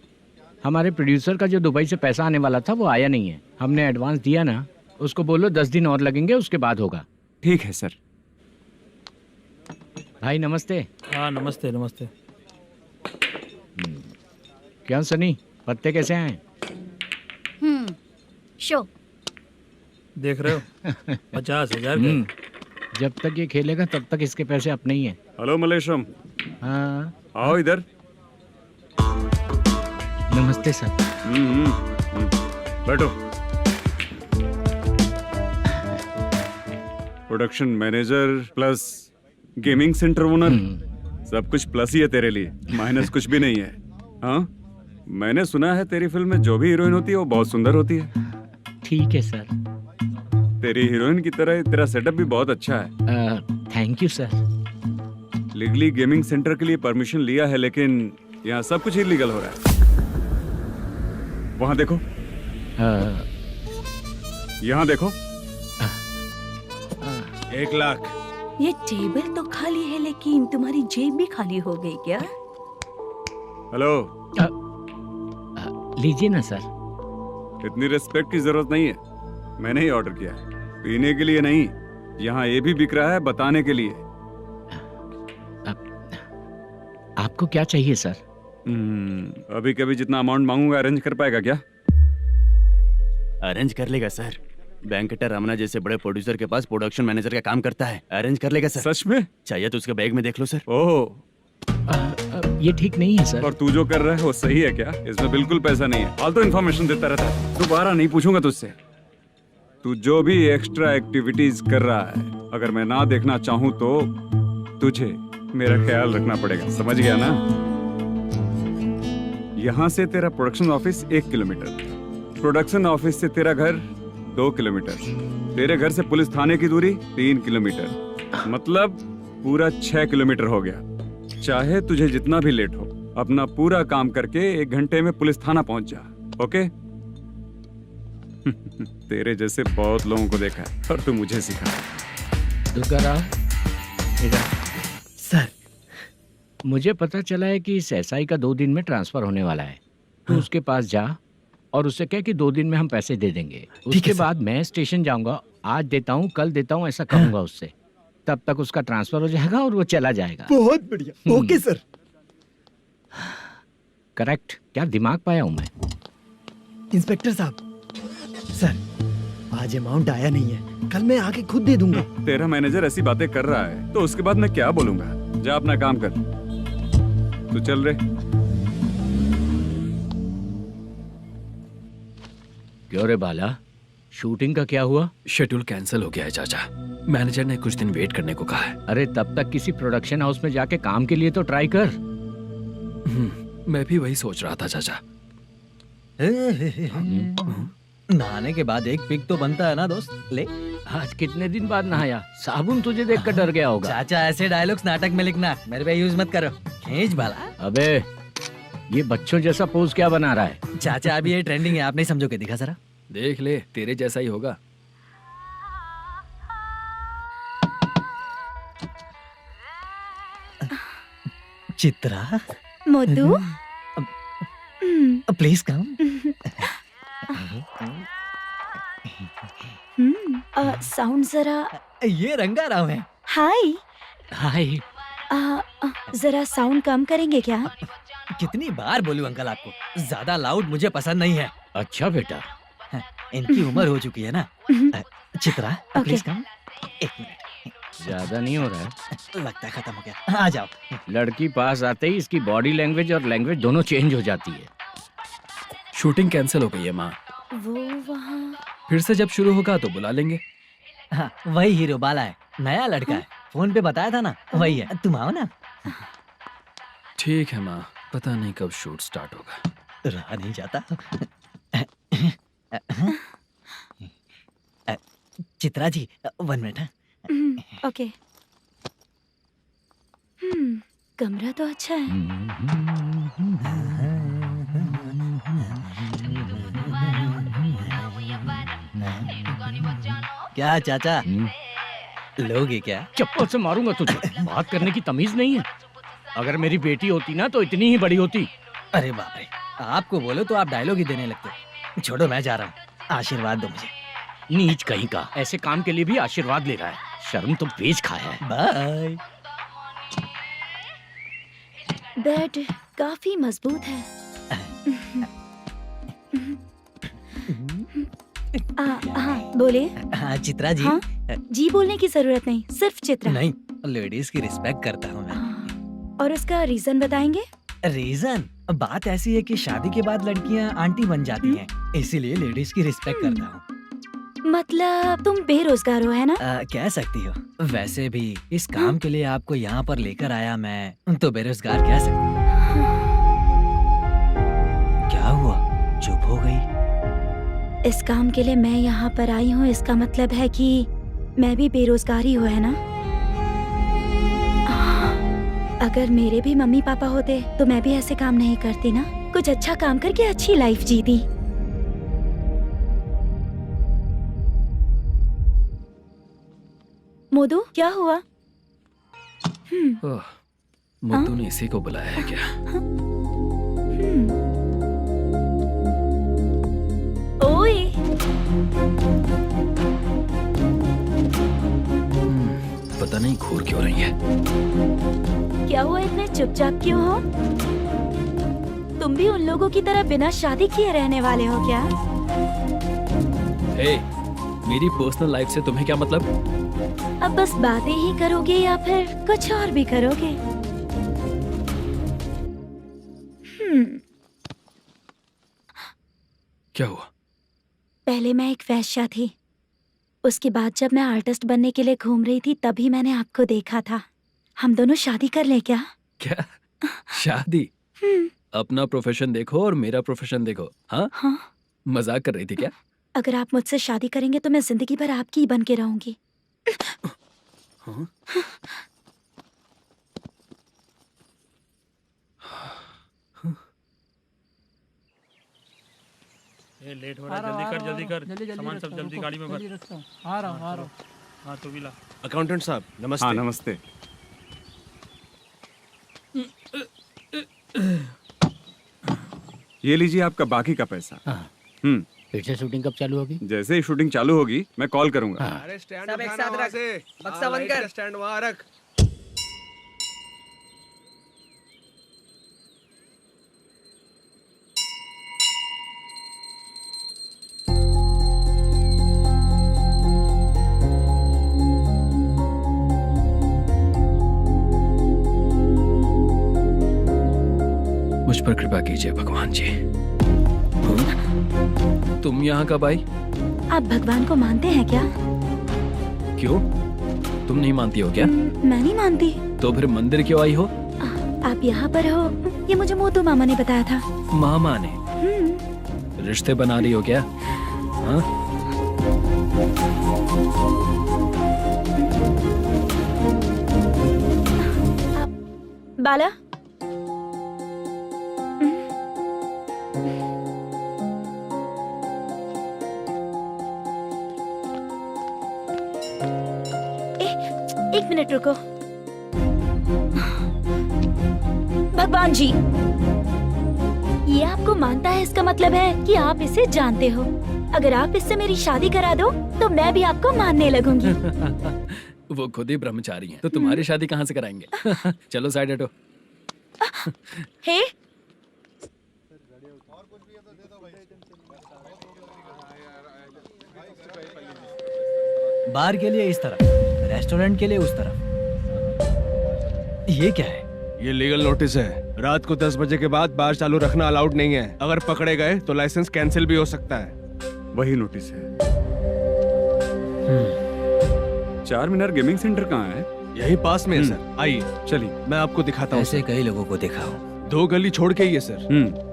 हमारे प्रोड्यूसर का जो दुबई से पैसा आने वाला था वो आया नहीं है। हमने एडवांस दिया ना, उसको बोलो 10 दिन और लगेंगे, उसके बाद होगा। ठीक है सर। भाई नमस्ते। हाँ नमस्ते नमस्ते। क्या सनी, पत्ते कैसे आए? शो देख रहे हो 50,000 का। जब तक ये खेलेगा तब तक इसके पैसे अपने ही हैं। हेलो मलेशम। हाँ आओ इधर। नमस्ते सर। बैठो। Production manager plus gaming centre owner, सब कुछ प्लस ही है तेरे लिए, माइनस कुछ भी नहीं है। हाँ, मैंने सुना है तेरी फिल्म में जो भी हीरोइन होती है वो बहुत सुंदर होती है। ठीक है सर। तेरी हीरोइन की तरह तेरा सेटअप भी बहुत अच्छा है। Thank you sir. Legally gaming centre के लिए परमिशन लिया है, लेकिन यहाँ सब कुछ इलीगल हो रहा है। वहाँ देखो। यहाँ देखो। 1 लाख। ये टेबल तो खाली है लेकिन तुम्हारी जेब भी खाली हो गई क्या? हेलो। लीजिए ना सर। इतनी रिस्पेक्ट की जरूरत नहीं है, मैंने ही ऑर्डर किया है। पीने के लिए नहीं, यहाँ ये भी बिक रहा है बताने के लिए। आपको क्या चाहिए सर? अभी कभी जितना अमाउंट मांगूंगा अरेंज कर पाएगा क्या? अरेंज कर लेगा सर। वेंकटर रमना जैसे बड़े प्रोड्यूसर के पास प्रोडक्शन मैनेजर का काम करता है, अरेंज कर लेगा सर। सच में? चाहिए तो उसके बैग में देख लो सर। ओह ये ठीक नहीं है सर। और तू जो कर रहा है वो सही है क्या? इसमें बिल्कुल पैसा नहीं है, फालतू इन्फॉर्मेशन देता रहता है। दोबारा नहीं पूछूंगा तुझसे। तू जो भी एक्स्ट्रा एक्टिविटीज कर रहा है, अगर मैं ना देखना चाहूँ तो तुझे मेरा ख्याल रखना पड़ेगा, समझ गया ना? यहाँ से तेरा production office 1 kilometre, production office से तेरा घर 2 किलोमीटर, तेरे घर से पुलिस थाने की दूरी 3 किलोमीटर, मतलब पूरा 6 किलोमीटर हो गया। चाहे तुझे जितना भी लेट हो, अपना पूरा काम करके 1 घंटे में पुलिस थाना पहुंच जा, ओके? तेरे जैसे बहुत लोगों को देखा है और तू मुझे सिखा। सर, मुझे पता चला है कि इस एसआई का 2 दिन में ट्रांसफर होने वाला है। तू उसके पास जा और उससे कह कि 2 दिन में हम पैसे दे देंगे। उसके बाद मैं स्टेशन जाऊंगा, आज देता हूँ कल देता हूँ ऐसा कहूंगा उससे। तब तक उसका ट्रांसफर हो जाएगा और वो चला जाएगा। बहुत बढ़िया, ओके सर। करेक्ट, क्या दिमाग पाया हूँ मैं। इंस्पेक्टर साहब, सर आज अमाउंट आया नहीं है, कल मैं आके खुद दे दूंगा। तेरा मैनेजर ऐसी बातें कर रहा है तो उसके बाद मैं क्या बोलूंगा? जा अपना काम कर, तू चल रे। क्यों रे बाला, शूटिंग का क्या हुआ? शेड्यूल कैंसिल हो गया है चाचा। मैनेजर ने कुछ दिन वेट करने को कहा है। अरे तब तक किसी प्रोडक्शन हाउस में जाके काम के लिए तो ट्राई कर। मैं भी वही सोच रहा था चाचा। नहाने के बाद एक पिक तो बनता है ना दोस्त, ले। आज कितने दिन बाद नहाया? साबुन तुझे देखकर डर गया होगा। चाचा ऐसे डायलॉग्स नाटक में लिखना, मेरे पे यूज मत करो। खींच बाला। अबे ये बच्चों जैसा पोज क्या बना रहा है? चाचा अभी ये ट्रेंडिंग है, आप नहीं समझोगे, दिखा जरा। देख ले, तेरे जैसा ही होगा। Chitra, Modu, please come. Sound जरा। ये रंगाराव है। हाय। हाय। जरा साउंड कम करेंगे क्या? कितनी बार बोलूं अंकल आपको, ज्यादा लाउड मुझे पसंद नहीं है। अच्छा बेटा, इनकी उम्र हो चुकी है ना। Chitra, please come. 1 मिनट, ज्यादा नहीं हो रहा है? लगता है खत्म हो गया। आ जाओ। लड़की पास आते ही इसकी बॉडी लैंग्वेज और लैंग्वेज दोनों चेंज हो जाती है। शूटिंग कैंसिल हो गई है माँ। वो वहाँ। फिर से जब शुरू होगा तो बुला लेंगे। हाँ, वही हीरो बाला है, नया लड़का है। फोन पे बताया था ना, वही है। तुम आओ ना। ठीक है माँ, पता नहीं कब शूट स्टार्ट होगा। रहा नहीं जाता। चित्रा जी 1 मिनट। ओके। कमरा तो अच्छा है। क्या चाचा, लोगे क्या? चप्पल से मारूंगा तुझे। बात करने की तमीज नहीं है। अगर मेरी बेटी होती ना तो इतनी ही बड़ी होती। अरे बाप रे, आपको बोलो तो आप डायलॉग ही देने लगते। छोड़ो, मैं जा रहा हूँ, आशीर्वाद दो मुझे। नीच कहीं का, ऐसे काम के लिए भी आशीर्वाद ले रहा है। शर्म तो बेच खाया है। बाय। बेड काफी मजबूत है। हाँ बोले। हाँ चित्रा जी। हाँ? जी बोलने की जरूरत नहीं, सिर्फ चित्रा। नहीं, लेडीज की रिस्पेक्ट करता हूँ मैं। और उसका रीजन बताएंगे? रीजन? बात ऐसी है कि शादी के बाद लड़कियाँ आंटी बन जाती हैं, इसीलिए लेडीज की रिस्पेक्ट करता हूँ। मतलब तुम बेरोजगार हो, है ना? कह सकती हो। वैसे भी इस काम के लिए आपको यहाँ पर लेकर आया मैं, तो बेरोजगार कह सकती हूँ। क्या हुआ, चुप हो गई? इस काम के लिए मैं यहाँ पर आई हूँ, इसका मतलब है कि मैं भी बेरोजगार ही हूँ, है ना? अगर मेरे भी मम्मी पापा होते तो मैं भी ऐसे काम नहीं करती ना। कुछ अच्छा काम करके अच्छी लाइफ जीती। मोदू, क्या हुआ? मुद्दू ने इसी को बुलाया है क्या? ओए। पता नहीं घूर क्यों रही है। क्या हुआ, इतने चुपचाप क्यों हो? तुम भी उन लोगों की तरह बिना शादी किए रहने वाले हो क्या? हे, मेरी पर्सनल लाइफ से तुम्हें क्या मतलब? अब बस बातें ही करोगे या फिर कुछ और भी करोगे? क्या हुआ? पहले मैं एक वेश्या थी, उसके बाद जब मैं आर्टिस्ट बनने के लिए घूम रही थी तभी मैंने आपको देखा था। हम दोनों शादी कर ले क्या? क्या शादी? अपना प्रोफेशन देखो और मेरा प्रोफेशन देखो। हाँ, हाँ। मजाक कर रही थी क्या? अगर आप मुझसे शादी करेंगे तो मैं जिंदगी भर आपकी ही बन के रहूंगी। हाँ? ये लेट हो रहा है, जल्दी कर सामान सब जल्दी गाड़ी में भर। आ रहा हूँ। हाँ तो भी ला। अकाउंटेंट साहब नमस्ते। हाँ नमस्ते। ये लीजिए आपका बाकी का पैसा। फिर से शूटिंग कब चालू होगी? जैसे ही शूटिंग चालू होगी मैं कॉल करूंगा। अरे स्टैंड सब एक उठाना साथ वहाँ रख। से। बक्सा बंद कर। स्टैंड वहाँ रख। मुझ पर कृपा कीजिए भगवान जी। तुम यहाँ कब आई? आप भगवान को मानते हैं क्या? क्यों? तुम नहीं मानती हो क्या? मैं नहीं मानती। तो फिर मंदिर क्यों आई हो? आप यहाँ पर हो ये मुझे मोटू मामा ने बताया था। मामा ने? रिश्ते बना रही हो क्या? हाँ? बाला, एक मिनट रुको। भगवान जी, ये आपको मानता है इसका मतलब है कि आप इसे जानते हो। अगर आप इससे मेरी शादी करा दो तो मैं भी आपको मानने लगूंगी। वो खुद ही ब्रह्मचारी हैं, तो तुम्हारी शादी कहाँ से कराएंगे? चलो साइड हटो। हे, बार के लिए इस तरफ, रेस्टोरेंट के लिए उस तरफ। ये क्या है? ये लीगल नोटिस है। रात को 10 बजे के बाद बार चालू रखना अलाउड नहीं है। अगर पकड़े गए तो लाइसेंस कैंसिल भी हो सकता है। वही नोटिस है। चार मीनार गेमिंग सेंटर कहाँ है? यही पास में है सर। आइए चलिए मैं आपको दिखाता हूँ। ऐसे कई लोगों को देखा हूँ। 2 गली छोड़ के ही है सर।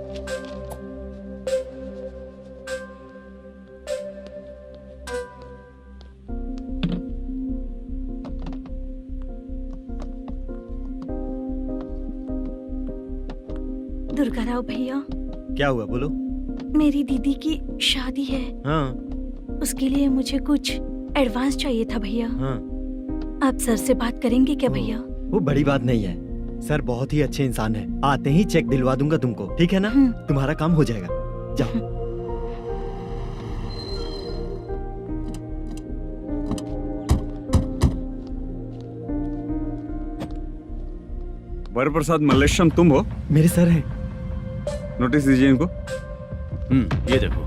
दुर्गा राव भैया, क्या हुआ बोलो। मेरी दीदी की शादी है, हाँ उसके लिए मुझे कुछ एडवांस चाहिए था भैया। हाँ। आप सर से बात करेंगे क्या भैया? वो बड़ी बात नहीं है, सर बहुत ही अच्छे इंसान है। आते ही चेक दिलवा दूंगा तुमको, ठीक है ना? तुम्हारा काम हो जाएगा। जाओ। वरप्रसाद मल्लेश्वरम तुम हो? मेरे सर हैं। नोटिस दीजिए इनको। ये देखो।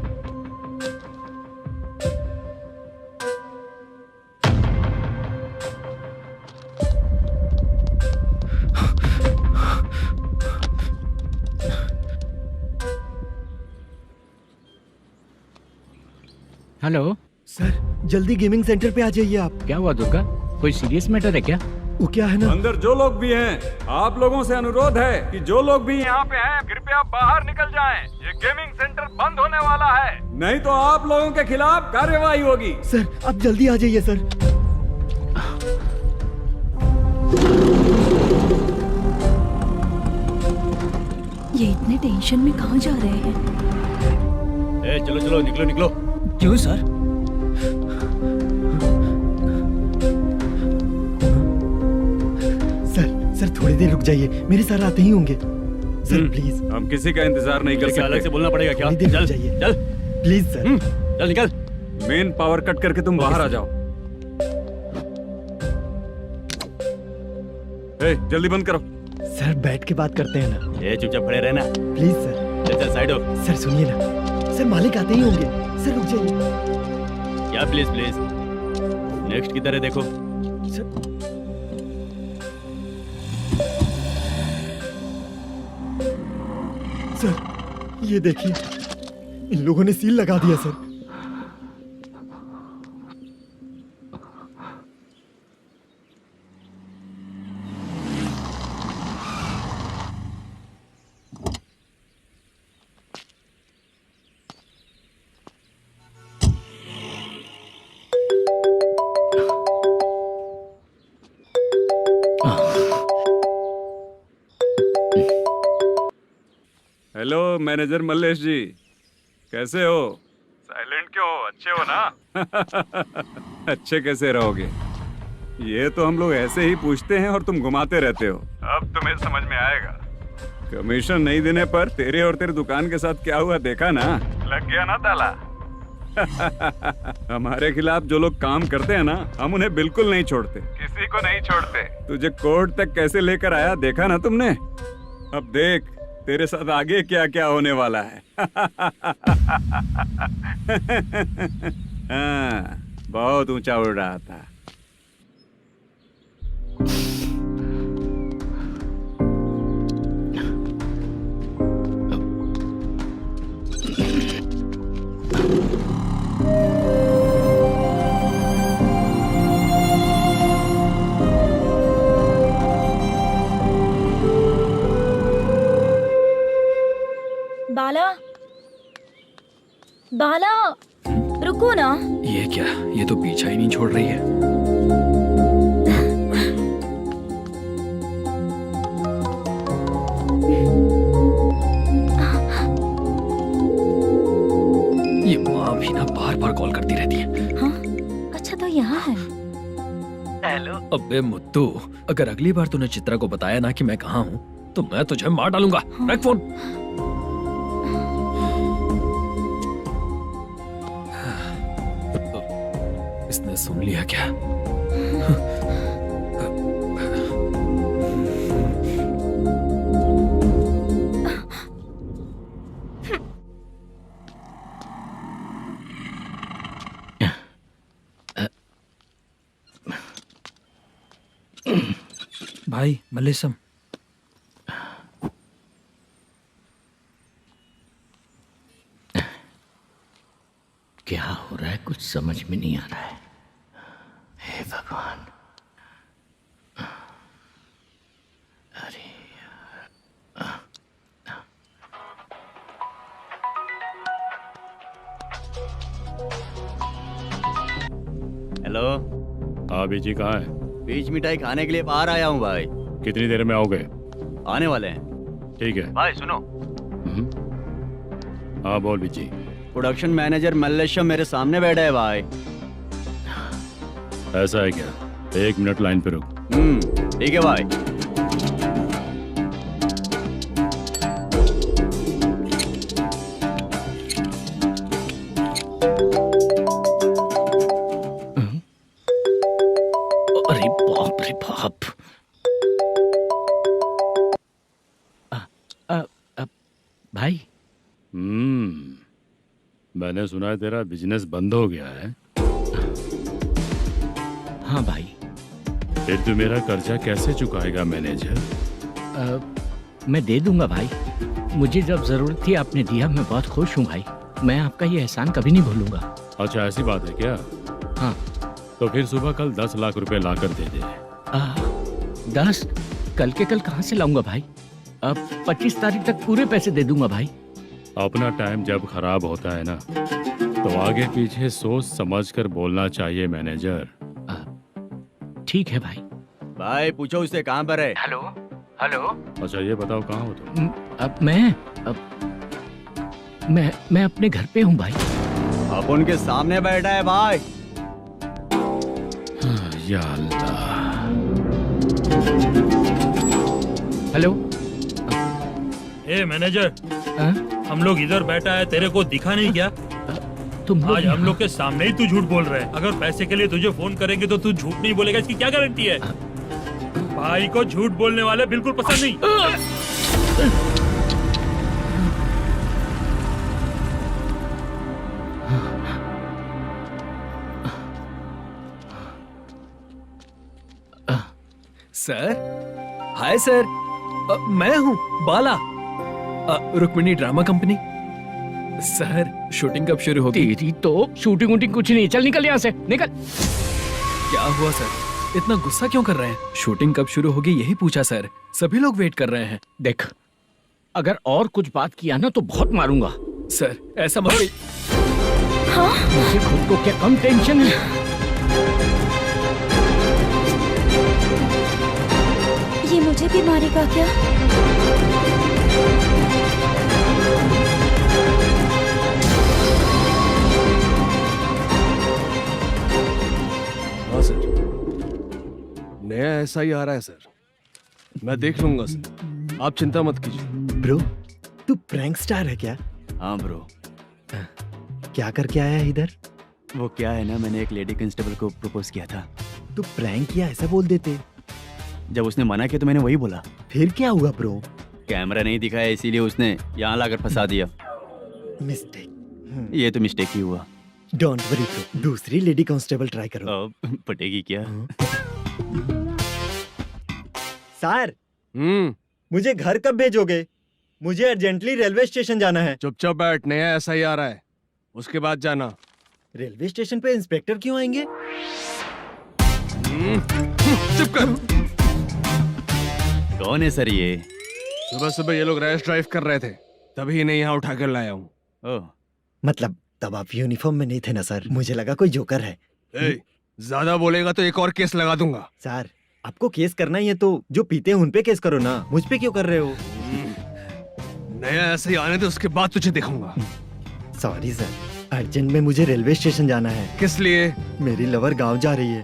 हेलो सर, जल्दी गेमिंग सेंटर पे आ जाइए आप। क्या हुआ दुर्गा? कोई सीरियस मैटर है क्या? वो क्या है ना, अंदर जो लोग भी हैं, आप लोगों से अनुरोध है कि जो लोग भी यहाँ पे हैं, कृपया बाहर निकल जाएं। ये गेमिंग सेंटर बंद होने वाला है, नहीं तो आप लोगों के खिलाफ कार्यवाही होगी। सर आप जल्दी आ जाइए सर। ये इतने टेंशन में कहाँ जा रहे हैं? चलो चलो निकलो निकलो। क्यों सर? सर थोड़ी देर रुक जाइए, मेरे सर आते ही होंगे। Sir please. हम किसी का इंतजार नहीं कर सकते। अलग से बोलना पड़ेगा क्या? चल जाइए, चल प्लीज सर। चल निकल। मेन पावर कट करके तुम बाहर आ जाओ। जल्दी बंद करो। सर बैठ के बात करते हैं ना। ये चुपचाप खड़े रहना प्लीज सर। चल साइड हो। सर सुनिए ना, सर मालिक आते ही होंगे। सर रुक जाइए। क्या प्लीज प्लीज? नेक्स्ट की तरह देखो। सर सर ये देखिए, इन लोगों ने सील लगा दिया सर। हेलो मैनेजर मल्लेश जी, कैसे हो? साइलेंट क्यों हो? अच्छे हो ना? अच्छे कैसे रहोगे? ये तो हम लोग ऐसे ही पूछते हैं और तुम घुमाते रहते हो। अब तुम्हें समझ में आएगा। कमीशन नहीं देने पर तेरे और तेरी दुकान के साथ क्या हुआ देखा ना? लग गया ना ताला। हमारे खिलाफ जो लोग काम करते हैं ना, हम उन्हें बिल्कुल नहीं छोड़ते, किसी को नहीं छोड़ते। तुझे कोर्ट तक कैसे लेकर आया देखा ना तुमने? अब देख तेरे साथ आगे क्या क्या होने वाला है। हाँ, बहुत ऊंचा उड़ रहा था। बाला, बाला, रुको ना। ये क्या, ये तो पीछा ही नहीं छोड़ रही है। ये माँ भी ना बार बार कॉल करती रहती है। हाँ? अच्छा तो यहाँ है। हेलो। अबे मुत्तू, अगर अगली बार तूने चित्रा को बताया ना कि मैं कहाँ हूँ तो मैं तुझे मार डालूंगा। रख फोन। इसने सुन लिया क्या? भाई मल्लेशम, क्या हो रहा है कुछ समझ में नहीं आ रहा है। हे भगवान, अरे हेलो। हाँ बीजी कहाँ है? बीच मिठाई खाने के लिए बाहर आया हूँ भाई। कितनी देर में आओगे? आने वाले हैं। ठीक है। भाई सुनो, हाँ बोल बीजी। प्रोडक्शन मैनेजर मल्लेशम मेरे सामने बैठा है भाई। ऐसा है क्या? 1 मिनट लाइन पे रुक। ठीक है भाई। अरे बाप रे बाप। भाई। मैंने सुना है तेरा बिजनेस बंद हो गया है। हाँ भाई। फिर तू मेरा कर्जा कैसे चुकाएगा मैनेजर? मैं दे दूंगा भाई, मुझे जब जरूरत थी आपने दिया, मैं बहुत खुश हूँ भाई। मैं आपका ये एहसान कभी नहीं भूलूंगा। अच्छा ऐसी बात है क्या? हाँ। तो फिर सुबह कल 10 लाख रुपए लाकर दे दे। 10? कल के कल कहाँ से लाऊंगा भाई? अब 25 तारीख तक पूरे पैसे दे दूंगा भाई। अपना टाइम जब खराब होता है ना, तो आगे पीछे सोच समझ कर बोलना चाहिए मैनेजर। ठीक है भाई। भाई पूछो उससे कहाँ पर है। Hello hello. अच्छा ये बताओ कहाँ हो तुम? अब मैं अपने घर पे हूँ भाई। अब उनके सामने बैठा है भाई। या अल्लाह। हेलो। ए मैनेजर, हम लोग इधर बैठा है, तेरे को दिखा नहीं क्या? तुम आज हम लोग के सामने ही तू झूठ बोल रहा है। अगर पैसे के लिए तुझे फोन करेंगे तो तू झूठ नहीं बोलेगा, इसकी क्या गारंटी है? भाई को झूठ बोलने वाले बिल्कुल पसंद नहीं। सर, हाय सर, मैं हूँ Bala. Rukmini drama company. Sir shooting कब शुरू होगी? तेरी तो शूटिंग वूटिंग कुछ नहीं, चल निकल यहाँ से, निकल। क्या हुआ सर, इतना गुस्सा क्यों कर रहे हैं? शूटिंग कब शुरू होगी यही पूछा सर, सभी लोग वेट कर रहे हैं। देख, अगर और कुछ बात किया ना तो बहुत मारूंगा। सर ऐसा मत कहिए। मुझे खुद को क्या कम टेंशन है? ये मुझे भी मारेगा क्या? हाँ सर, नया ऐसा ही आ रहा है सर, मैं देख लूंगा सर, आप चिंता मत कीजिए। ब्रो, तू प्रैंक स्टार है क्या? हाँ ब्रो। क्या करके आया है इधर? वो क्या है ना, मैंने एक लेडी कांस्टेबल को प्रपोज किया था। तू प्रैंक किया ऐसा बोल देते। जब उसने मना किया तो मैंने वही बोला। फिर क्या हुआ ब्रो? कैमरा नहीं दिखाया इसीलिए उसने यहाँ लाकर फंसा दिया। मिस्टेक। ये तो मिस्टेक ही हुआ। डोंट वरी ब्रो, दूसरी लेडी कांस्टेबल ट्राई करो। पटेगी क्या? सर, मुझे घर कब भेजोगे? मुझे अर्जेंटली रेलवे स्टेशन जाना है। चुपचाप बैठ, नया ऐसा ही आ रहा है, उसके बाद जाना। रेलवे स्टेशन पे इंस्पेक्टर क्यों आएंगे? चुप कर। कौन है सर ये? सुबह सुबह ये लोग रैश ड्राइव कर रहे थे, तभी इन्हें यहाँ उठा कर लाया हूँ। मतलब तब आप यूनिफॉर्म में नहीं थे ना सर, मुझे लगा कोई जोकर है। ज्यादा बोलेगा तो एक और केस लगा दूंगा। सर, आपको केस करना ही है तो जो पीते हैं उन पे केस करो ना, मुझ पे क्यों कर रहे हो? नया ऐसे ही आने दे, उसके बाद तुझे दिखाऊंगा। सॉरी सर, अर्जेंट में मुझे रेलवे स्टेशन जाना है। किस लिए? मेरी लवर गांव जा रही है।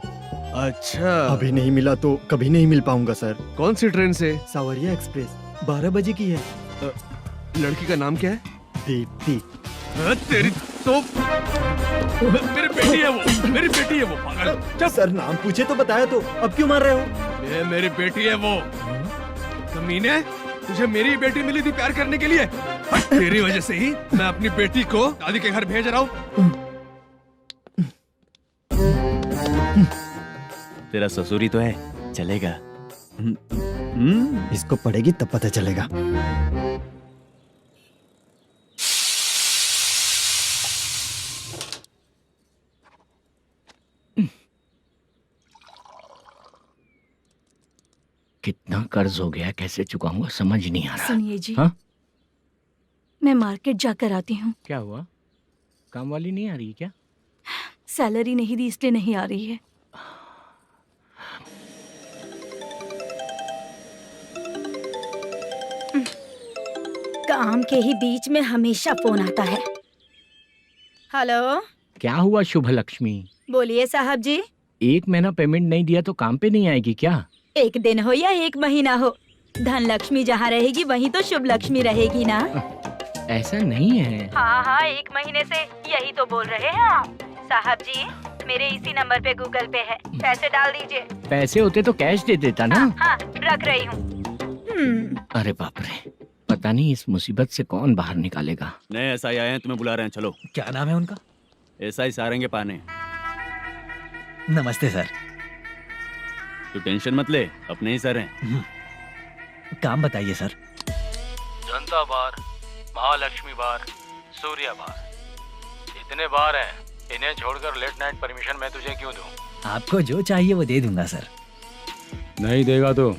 अच्छा, अभी नहीं मिला तो कभी नहीं मिल पाऊंगा सर। कौन सी ट्रेन से? सावरिया एक्सप्रेस, 12 बजे की है। लड़की का नाम क्या है? दीप्ति। तेरी तो मेरी बेटी है वो, मेरी बेटी है वो, पागल। सर नाम पूछे तो बताया तो, अब क्यों मार रहे हो? ये मेरी बेटी है वो। कमीने, तुझे मेरी बेटी मिली थी प्यार करने के लिए, तेरी वजह से ही मैं अपनी बेटी को दादी के घर भेज रहा हूँ। तेरा ससुरी तो है, चलेगा। इसको पड़ेगी तब पता चलेगा। कितना कर्ज हो गया, कैसे चुकाऊंगा समझ नहीं आ रहा। सुनिए जी, हाँ? मैं मार्केट जाकर आती हूँ। क्या हुआ, काम वाली नहीं आ रही क्या? सैलरी नहीं दी इसलिए नहीं आ रही है। काम के ही बीच में हमेशा फोन आता है। हेलो, क्या हुआ शुभ लक्ष्मी? बोलिए साहब जी। 1 महीना पेमेंट नहीं दिया तो काम पे नहीं आएगी क्या? 1 दिन हो या 1 महीना हो, धन लक्ष्मी जहाँ रहेगी वहीं तो शुभ लक्ष्मी रहेगी ना। ऐसा नहीं है। हाँ, 1 महीने से यही तो बोल रहे हैं आप। साहब जी, मेरे इसी नंबर पे गूगल पे है, पैसे डाल दीजिए। पैसे होते तो कैश दे देता ना। हाँ, रख रही हूँ। अरे बाप रे, पता नहीं इस मुसीबत से कौन बाहर निकालेगा। नए एसआई आए हैं, तुम्हें बुला रहे हैं, चलो। क्या नाम है उनका? एसआई सारंगे पाने। नमस्ते सर। तू टेंशन मत ले, अपने ही सर हैं। काम बताइए सर। जनता बार, महालक्ष्मी बार, सूर्या बार, इतने बार हैं, इन्हें छोड़कर लेट नाइट परमिशन मैं तुझे क्यों दूं? आपको जो चाहिए वो दे दूंगा सर। नहीं देगा तो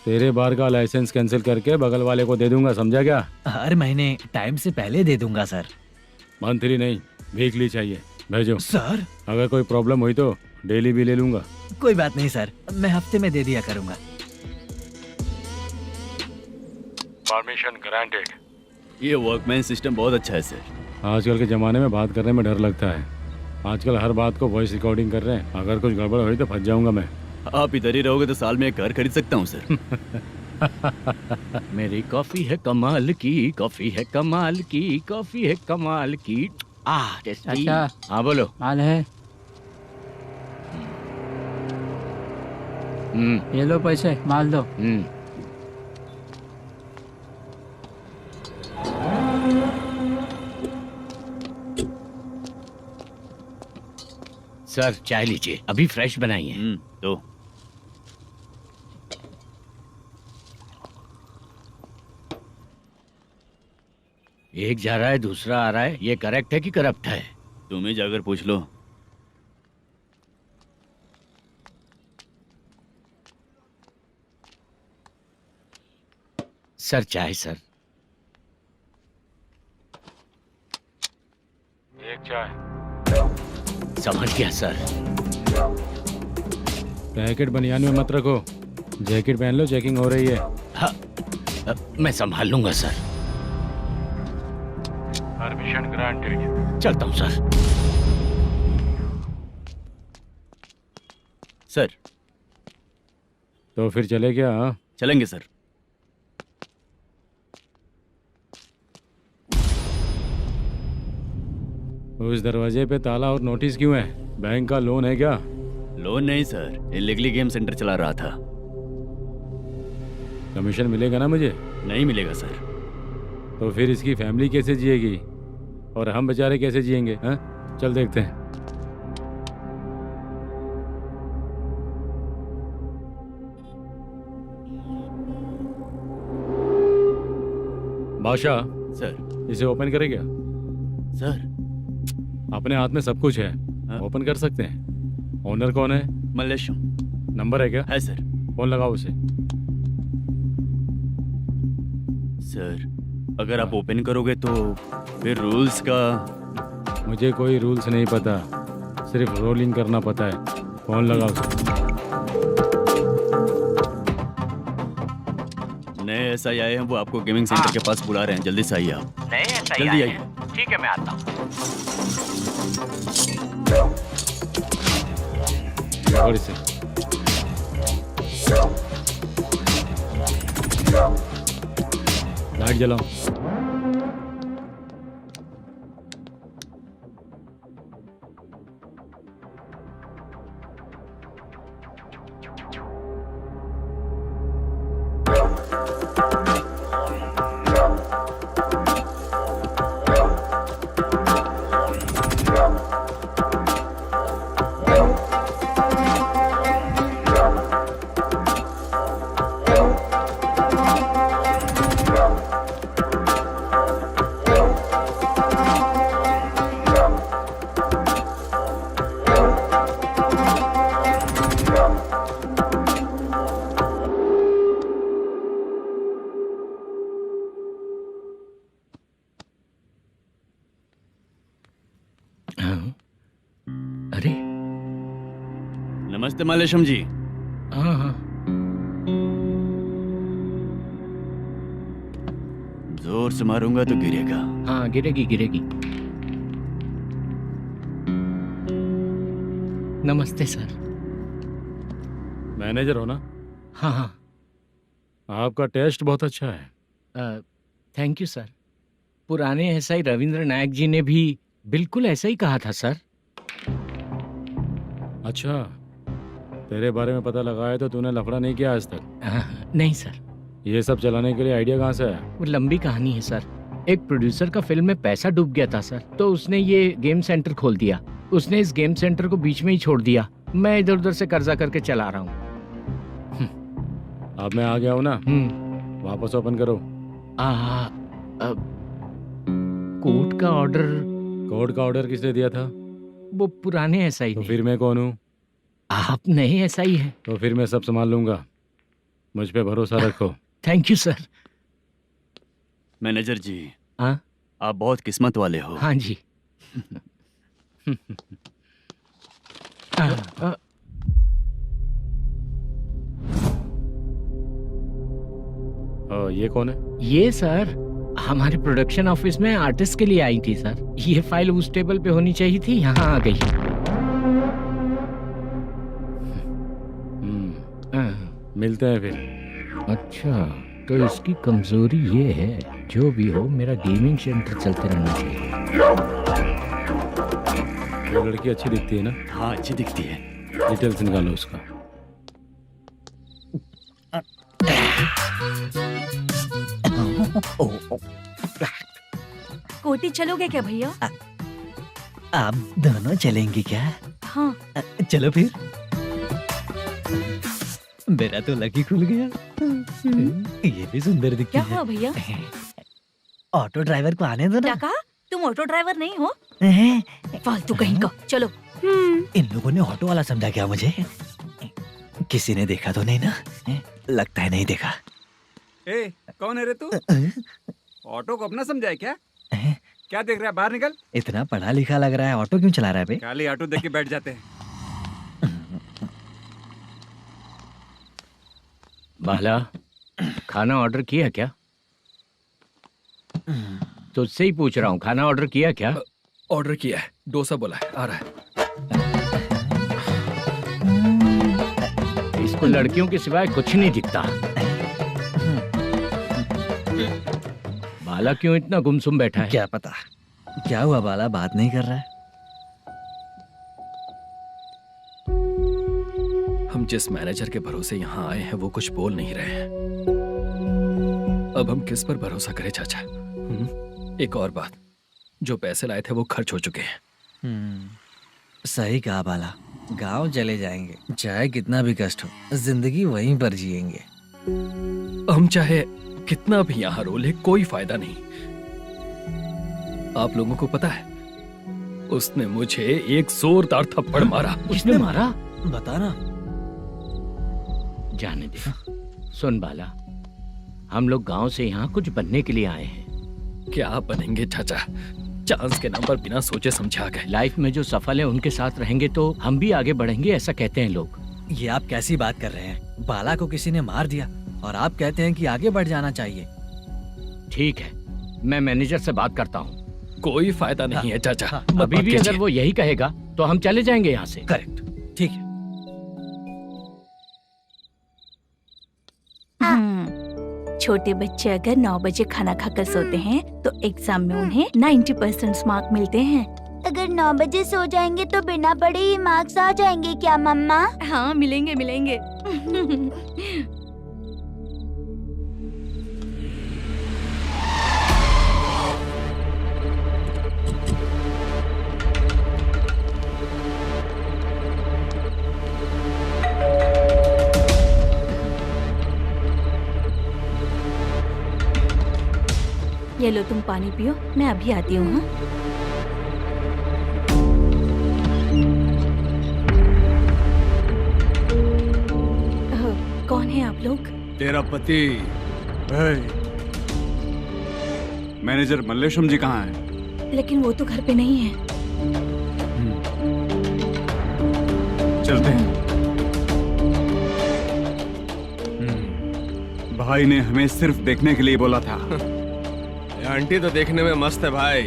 तेरे बार का लाइसेंस कैंसिल करके बगल वाले को दे दूंगा, समझा क्या? हर महीने टाइम से पहले दे दूंगा सर। मंथली नहीं, वीकली चाहिए, भेजो। सर, अगर कोई प्रॉब्लम हुई तो डेली भी ले लूंगा। कोई बात नहीं सर, मैं हफ्ते में दे दिया करूंगा। Permission granted. ये वर्कमैन सिस्टम बहुत अच्छा है सर। आजकल के ज़माने में बात करने में डर लगता है। आजकल हर बात को वॉइस रिकॉर्डिंग कर रहे हैं, अगर कुछ गड़बड़ हुई तो फंस जाऊंगा मैं। आप इधर ही रहोगे तो साल में एक घर खरीद सकता हूँ सर। मेरी कॉफी है कमाल की, कॉफी है कमाल की, कॉफी है कमाल की। टेस्टी। अच्छा, हाँ बोलो। माल है, ये लो पैसे, माल दो। सर चाय लीजिए, अभी फ्रेश बनाई है। तो एक जा रहा है दूसरा आ रहा है, ये करेक्ट है कि करप्ट है? तुम ही जाकर पूछ लो। सर चाय सर। एक चाय। समझ गया सर। पैकेट बनियान में मत रखो, जैकेट पहन लो, चेकिंग हो रही है। हाँ, मैं संभाल लूंगा सर। Permission granted. चलता हूँ सर। सर तो फिर चले क्या? हाँ? चलेंगे सर। उस दरवाजे पे ताला और नोटिस क्यों है? बैंक का लोन है क्या? लोन नहीं सर, इलीगली गेम सेंटर चला रहा था। कमीशन मिलेगा ना मुझे? नहीं मिलेगा सर। तो फिर इसकी फैमिली कैसे जिएगी और हम बेचारे कैसे जिएंगे? हाँ, चल देखते हैं। बादशाह सर। इसे ओपन करे क्या? सर अपने हाथ में सब कुछ है, हाँ? ओपन कर सकते हैं। ओनर कौन है? मल्लेशम। नंबर है क्या? है सर। फोन लगाओ उसे। सर अगर आप ओपन करोगे तो फिर रूल्स का। मुझे कोई रूल्स नहीं पता, सिर्फ रोलिंग करना पता है। फोन लगाओ उसे। नए SI आए हैं, वो आपको गेमिंग सेंटर के पास बुला रहे हैं। जल्दी से आइए आप। नए SI जल्दी आइए। ठीक है मैं आता हूँ। और इसे लाइट जलाओ। अरे नमस्ते मल्लेशम जी। हाँ हाँ जोर से मारूंगा तो गिरेगा। हाँ गिरेगी गिरेगी। नमस्ते सर। मैनेजर हो ना? हाँ हाँ। आपका टेस्ट बहुत अच्छा है। Thank you sir. पुराने SI रविंद्र नायक जी ने भी बिल्कुल ऐसा ही कहा था सर। अच्छा, तेरे बारे में पता लगा है तो तूने लफड़ा नहीं किया आज तक? नहीं सर। ये सब चलाने के लिए आइडिया कहाँ से आया? वो लंबी कहानी है सर। एक प्रोड्यूसर का फिल्म में पैसा डूब गया था सर, तो उसने ये गेम सेंटर खोल दिया। उसने इस गेम सेंटर को बीच में ही छोड़ दिया। मैं इधर उधर से कर्जा करके चला रहा हूँ। अब मैं आ गया हूँ ना, वापस ओपन करो। कोर्ट का ऑर्डर। कोर्ट का ऑर्डर किसने दिया था? वो पुराने SI तो ने। फिर मैं कौन हूँ? आप नए SI हैं। तो फिर मैं सब संभाल लूंगा, मुझ पे भरोसा रखो। Thank you sir. मैनेजर जी, हाँ आप बहुत किस्मत वाले हो। हाँ जी। ये कौन है? ये सर हमारे प्रोडक्शन ऑफिस में आर्टिस्ट के लिए आई थी सर। ये फाइल उस टेबल पे होनी चाहिए थी, यहाँ आ गई। मिलते हैं फिर। अच्छा, तो इसकी कमजोरी ये है। जो भी हो, मेरा गेमिंग सेंटर चलते रहना चाहिए। वो लड़की अच्छी दिखती है ना? हाँ अच्छी दिखती है। डिटेल्स निकालो उसका। कोटी चलोगे क्या भैया? आप दोनों चलेंगे क्या? हाँ। चलो फिर। मेरा तो लकी खुल गया। ये भी सुंदर दिखती क्या है। हुआ भैया? ऑटो ड्राइवर को आने दो क्या ना। कहा? तुम ऑटो ड्राइवर नहीं हो? हैं? फालतू कहीं का। चलो। इन लोगों ने ऑटो वाला समझा क्या मुझे? किसी ने देखा तो नहीं ना? लगता है नहीं देखा। ए, कौन है रे तू? ऑटो को अपना समझा है क्या? क्या देख रहा है? बाहर निकल। इतना पढ़ा लिखा लग रहा है, ऑटो क्यों चला रहा है बे? खाली ऑटो देख के बैठ जाते हैं। बाला, खाना ऑर्डर किया क्या? तुझसे ही पूछ रहा हूँ, खाना ऑर्डर किया क्या? ऑर्डर किया है, डोसा बोला है, आ रहा है। इसको लड़कियों के सिवाय कुछ नहीं दिखता। बाला क्यों इतना गुमसुम बैठा है? क्या पता क्या हुआ, बाला बात नहीं कर रहा है? हम जिस मैनेजर के भरोसे यहाँ आए हैं वो कुछ बोल नहीं रहे हैं। अब हम किस पर भरोसा करें चाचा? एक और बात, जो पैसे लाए थे वो खर्च हो चुके हैं। सही कहा बाला, गांव चले जाएंगे, चाहे कितना भी कष्ट हो, जिंदगी वहीं पर जिएंगे। हम चाहे कितना भी यहाँ रो ले, कोई फायदा नहीं। आप लोगों को पता है, उसने मुझे एक जोरदार थप्पड़ मारा। उसने मारा? बता ना। जाने दे। सुन बाला, हम लोग गांव से यहाँ कुछ बनने के लिए आए हैं। क्या बनेंगे चाचा? चांस के नाम पर बिना सोचे समझे आ गए। लाइफ में जो सफल है उनके साथ रहेंगे तो हम भी आगे बढ़ेंगे, ऐसा कहते हैं लोग। ये आप कैसी बात कर रहे हैं? बाला को किसी ने मार दिया और आप कहते हैं कि आगे बढ़ जाना चाहिए। ठीक है, मैं मैनेजर से बात करता हूँ। कोई फायदा नहीं है चाचा। अभी भी अगर वो यही कहेगा तो हम चले जाएंगे यहाँ से। करेक्ट, ठीक है। छोटे बच्चे अगर 9 बजे खाना खाकर सोते हैं तो एग्जाम में उन्हें 90% मार्क मिलते हैं। अगर 9 बजे सो जाएंगे तो बिना पढ़े ही मार्क्स आ जाएंगे क्या मम्मा? हाँ, मिलेंगे मिलेंगे। ये लो, तुम पानी पियो, मैं अभी आती हूँ। हाँ? कौन है आप लोग? तेरा पति। मैनेजर मल्लेशम जी कहाँ हैं? लेकिन वो तो घर पे नहीं है। चलते हैं। भाई ने हमें सिर्फ देखने के लिए बोला था। आंटी तो देखने में मस्त है भाई।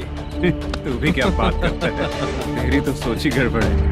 तू भी क्या बात करता है? तेरी तो सोच ही गड़बड़ है।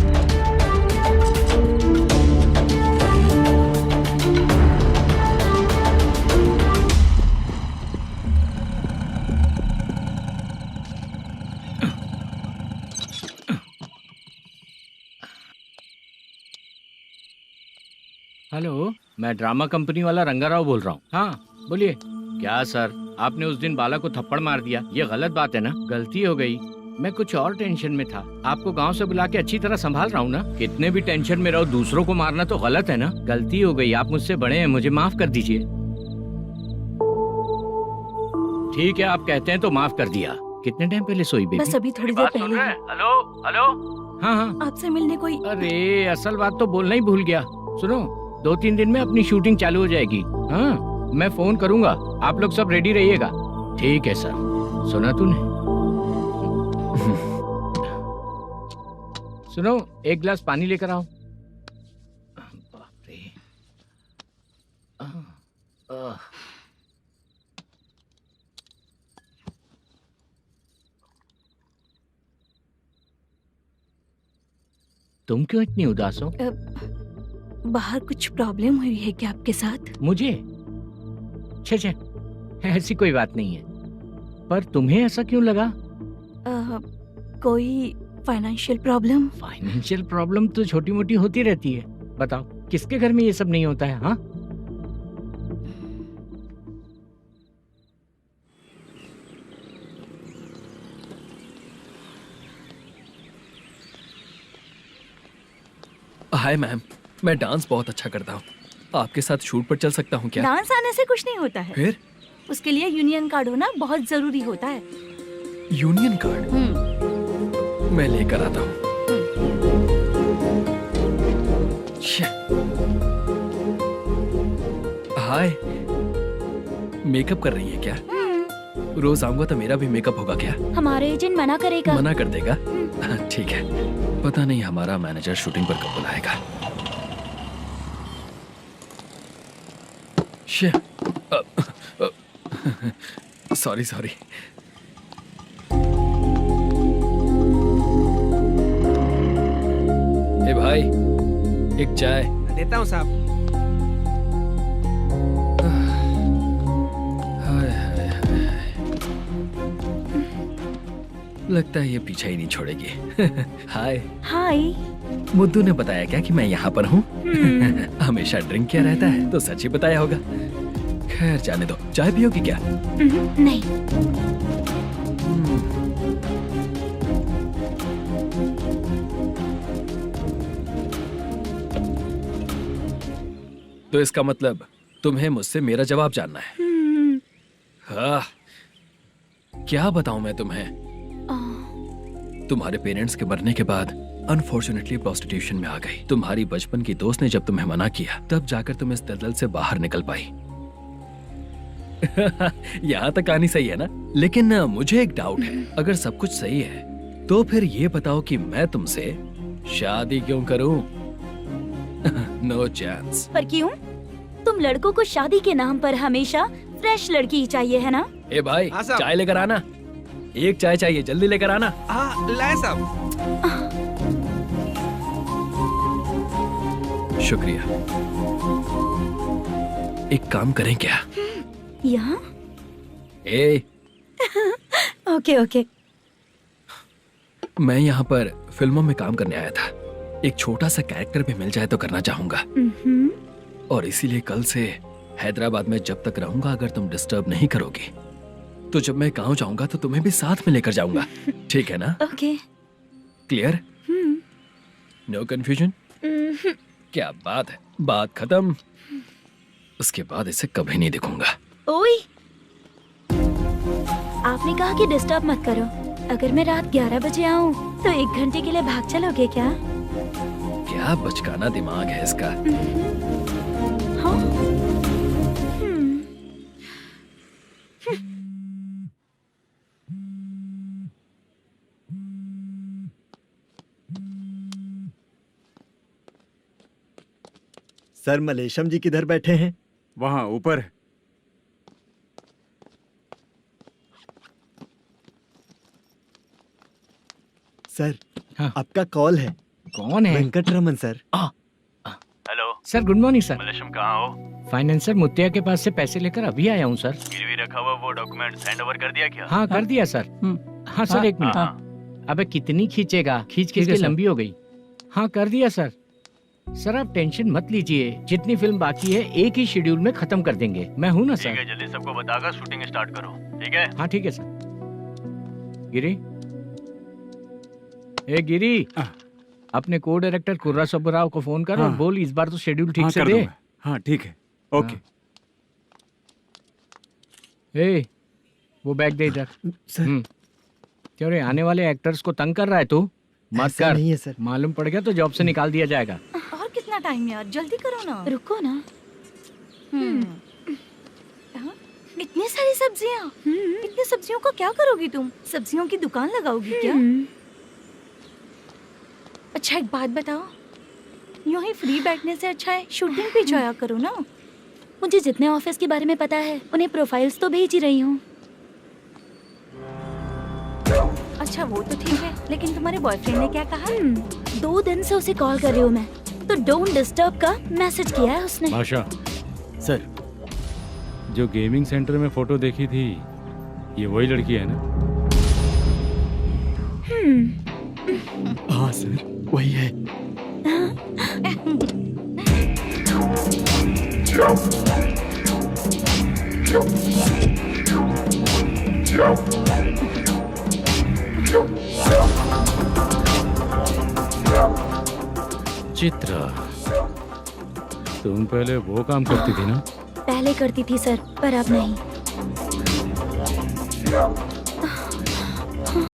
हेलो, मैं ड्रामा कंपनी वाला रंगाराव बोल रहा हूँ। हाँ बोलिए। क्या सर, आपने उस दिन बाला को थप्पड़ मार दिया, ये गलत बात है ना? गलती हो गई, मैं कुछ और टेंशन में था। आपको गांव से बुला के अच्छी तरह संभाल रहा हूँ ना। कितने भी टेंशन में रहो, दूसरों को मारना तो गलत है ना। गलती हो गई, आप मुझसे बड़े हैं, मुझे माफ कर दीजिए। ठीक है, आप कहते हैं तो माफ कर दिया। कितने टाइम पहले सोई बेबी? बस अभी थोड़ी देर पहले। Hello hello. हाँ हाँ, आपसे मिलने कोई। अरे असल बात तो बोलना ही भूल गया। सुनो, 2-3 दिन में अपनी शूटिंग चालू हो जाएगी। हाँ, मैं फोन करूंगा, आप लोग सब रेडी रहिएगा। ठीक है सर। सुना तूने? सुनो, एक गिलास पानी लेकर आओ। बाप रे। तुम क्यों इतनी उदास हो? बाहर कुछ प्रॉब्लम हुई है क्या आपके साथ? मुझे? छे, ऐसी कोई बात नहीं है। पर तुम्हें ऐसा क्यों लगा? कोई फाइनेंशियल प्रॉब्लम? फाइनेंशियल प्रॉब्लम तो छोटी मोटी होती रहती है। बताओ, किसके घर में ये सब नहीं होता है? हाँ, हाय मैम, मैं डांस बहुत अच्छा करता हूँ। आपके साथ शूट पर चल सकता हूँ क्या? डांस आने से कुछ नहीं होता है। फिर उसके लिए यूनियन कार्ड होना बहुत जरूरी होता है। यूनियन कार्ड मैं लेकर आता हूँ। हाय, मेकअप कर रही है क्या? रोज आऊंगा तो मेरा भी मेकअप होगा क्या? हमारे एजेंट मना करेगा। मना कर देगा? ठीक है, पता नहीं हमारा मैनेजर शूटिंग पर कब बुलाएगा। Sorry sorry. ए भाई, एक चाय देता हूँ साहब। लगता है ये पीछा ही नहीं छोड़ेगी। हाय। हाय। मुद्दू ने बताया क्या कि मैं यहाँ पर हूँ? हमेशा ड्रिंक किया रहता है तो सच ही बताया होगा। खैर जाने दो, चाय पियोगी क्या? नहीं। तो इसका मतलब तुम्हें मुझसे मेरा जवाब जानना है? हाँ, क्या बताऊं मैं तुम्हें? तुम्हारे पेरेंट्स के मरने के बाद अनफॉर्चुनेटली प्रोस्टिट्यूशन में आ गई। तुम्हारी बचपन की दोस्त ने जब तुम्हें मना किया तब जाकर तुम इस दलदल से बाहर निकल पाई। यहाँ तक कहानी सही है ना? लेकिन मुझे एक डाउट है, अगर सब कुछ सही है तो फिर ये बताओ कि मैं तुमसे शादी क्यों करूं? No chance. पर क्यों? तुम लड़कों को शादी के नाम पर हमेशा फ्रेश लड़की ही चाहिए है ना? ए भाई, चाय लेकर आना। एक चाय चाहिए, जल्दी लेकर आना। हाँ, लाए साहब। शुक्रिया। एक काम करें क्या? यहाँ? ए, ओके ओके। मैं यहाँ पर फिल्मों में काम करने आया था। एक छोटा सा कैरेक्टर भी मिल जाए तो करना चाहूंगा। और इसीलिए कल से हैदराबाद में जब तक रहूंगा, अगर तुम डिस्टर्ब नहीं करोगे तो जब मैं गांव जाऊंगा तो तुम्हें भी साथ में लेकर जाऊंगा। ठीक है ना? ओके। क्लियर? No confusion? क्या बात है, बात खत्म। उसके बाद इसे कभी नहीं दिखूंगा। ओए, आपने कहा कि डिस्टर्ब मत करो। अगर मैं रात 11 बजे आऊं तो 1 घंटे के लिए भाग चलोगे क्या? क्या बचकाना दिमाग है इसका। हाँ? सर, मलेशम जी किधर बैठे हैं? वहाँ ऊपर। सर, हाँ। आपका कॉल है। कौन है? Venkataraman sir. Hello sir, good morning sir. Malesham, कहाँ हो? फाइनेंसर मुत्तिया के पास से पैसे लेकर अभी आया हूँ सर। गिरवी रखा हुआ वो डॉक्यूमेंट हैंड ओवर कर दिया क्या? हाँ, कर दिया सर। हाँ सर, 1 मिनट। अबे कितनी खींचेगा, खींच के लंबी हो गई। हाँ, कर दिया सर। सर आप टेंशन मत लीजिए, जितनी फिल्म बाकी है एक ही शेड्यूल में खत्म कर देंगे। मैं हूँ ना सर। ठीक है, जल्दी सबको बताकर शूटिंग स्टार्ट करो। ठीक है? हाँ ठीक है सर। गिरी, ए गिरी, अपने को डायरेक्टर कुर्रा सुब्बराव को फोन कर और बोल इस बार तो शेड्यूल ठीक से दे। हाँ ठीक है, ओके। ए, वो बैग दे इधर। सर, क्यों रे, आने वाले एक्टर्स को तंग कर रहा है तू? मत ऐसा कर। नहीं है सर। मालूम पड़ गया तो जॉब से निकाल दिया जाएगा। और कितना टाइम यार, जल्दी करो ना। रुको ना। इतनी सारी सब्जियाँ, इतनी सब्जियों का क्या करोगी तुम? सब्जियों की दुकान लगाओगी क्या? अच्छा एक बात बताओ, यूं ही फ्री बैठने से अच्छा है शूटिंग पे जाया करो ना। मुझे जितने ऑफिस के बारे में पता है उन्हें प्रोफाइल्स तो भेज ही रही हूँ। अच्छा वो तो ठीक है, लेकिन तुम्हारे बॉयफ्रेंड ने क्या कहा? 2 दिन से उसे कॉल कर रही हूँ मैं, तो डोंट डिस्टर्ब का मैसेज किया है उसने। भाषा सर, जो गेमिंग सेंटर में फोटो देखी थी, ये वही लड़की है ना? हाँ सर, वही है। चित्रा, तुम पहले वो काम करती थी ना? पहले करती थी सर, पर अब नहीं। Yeah.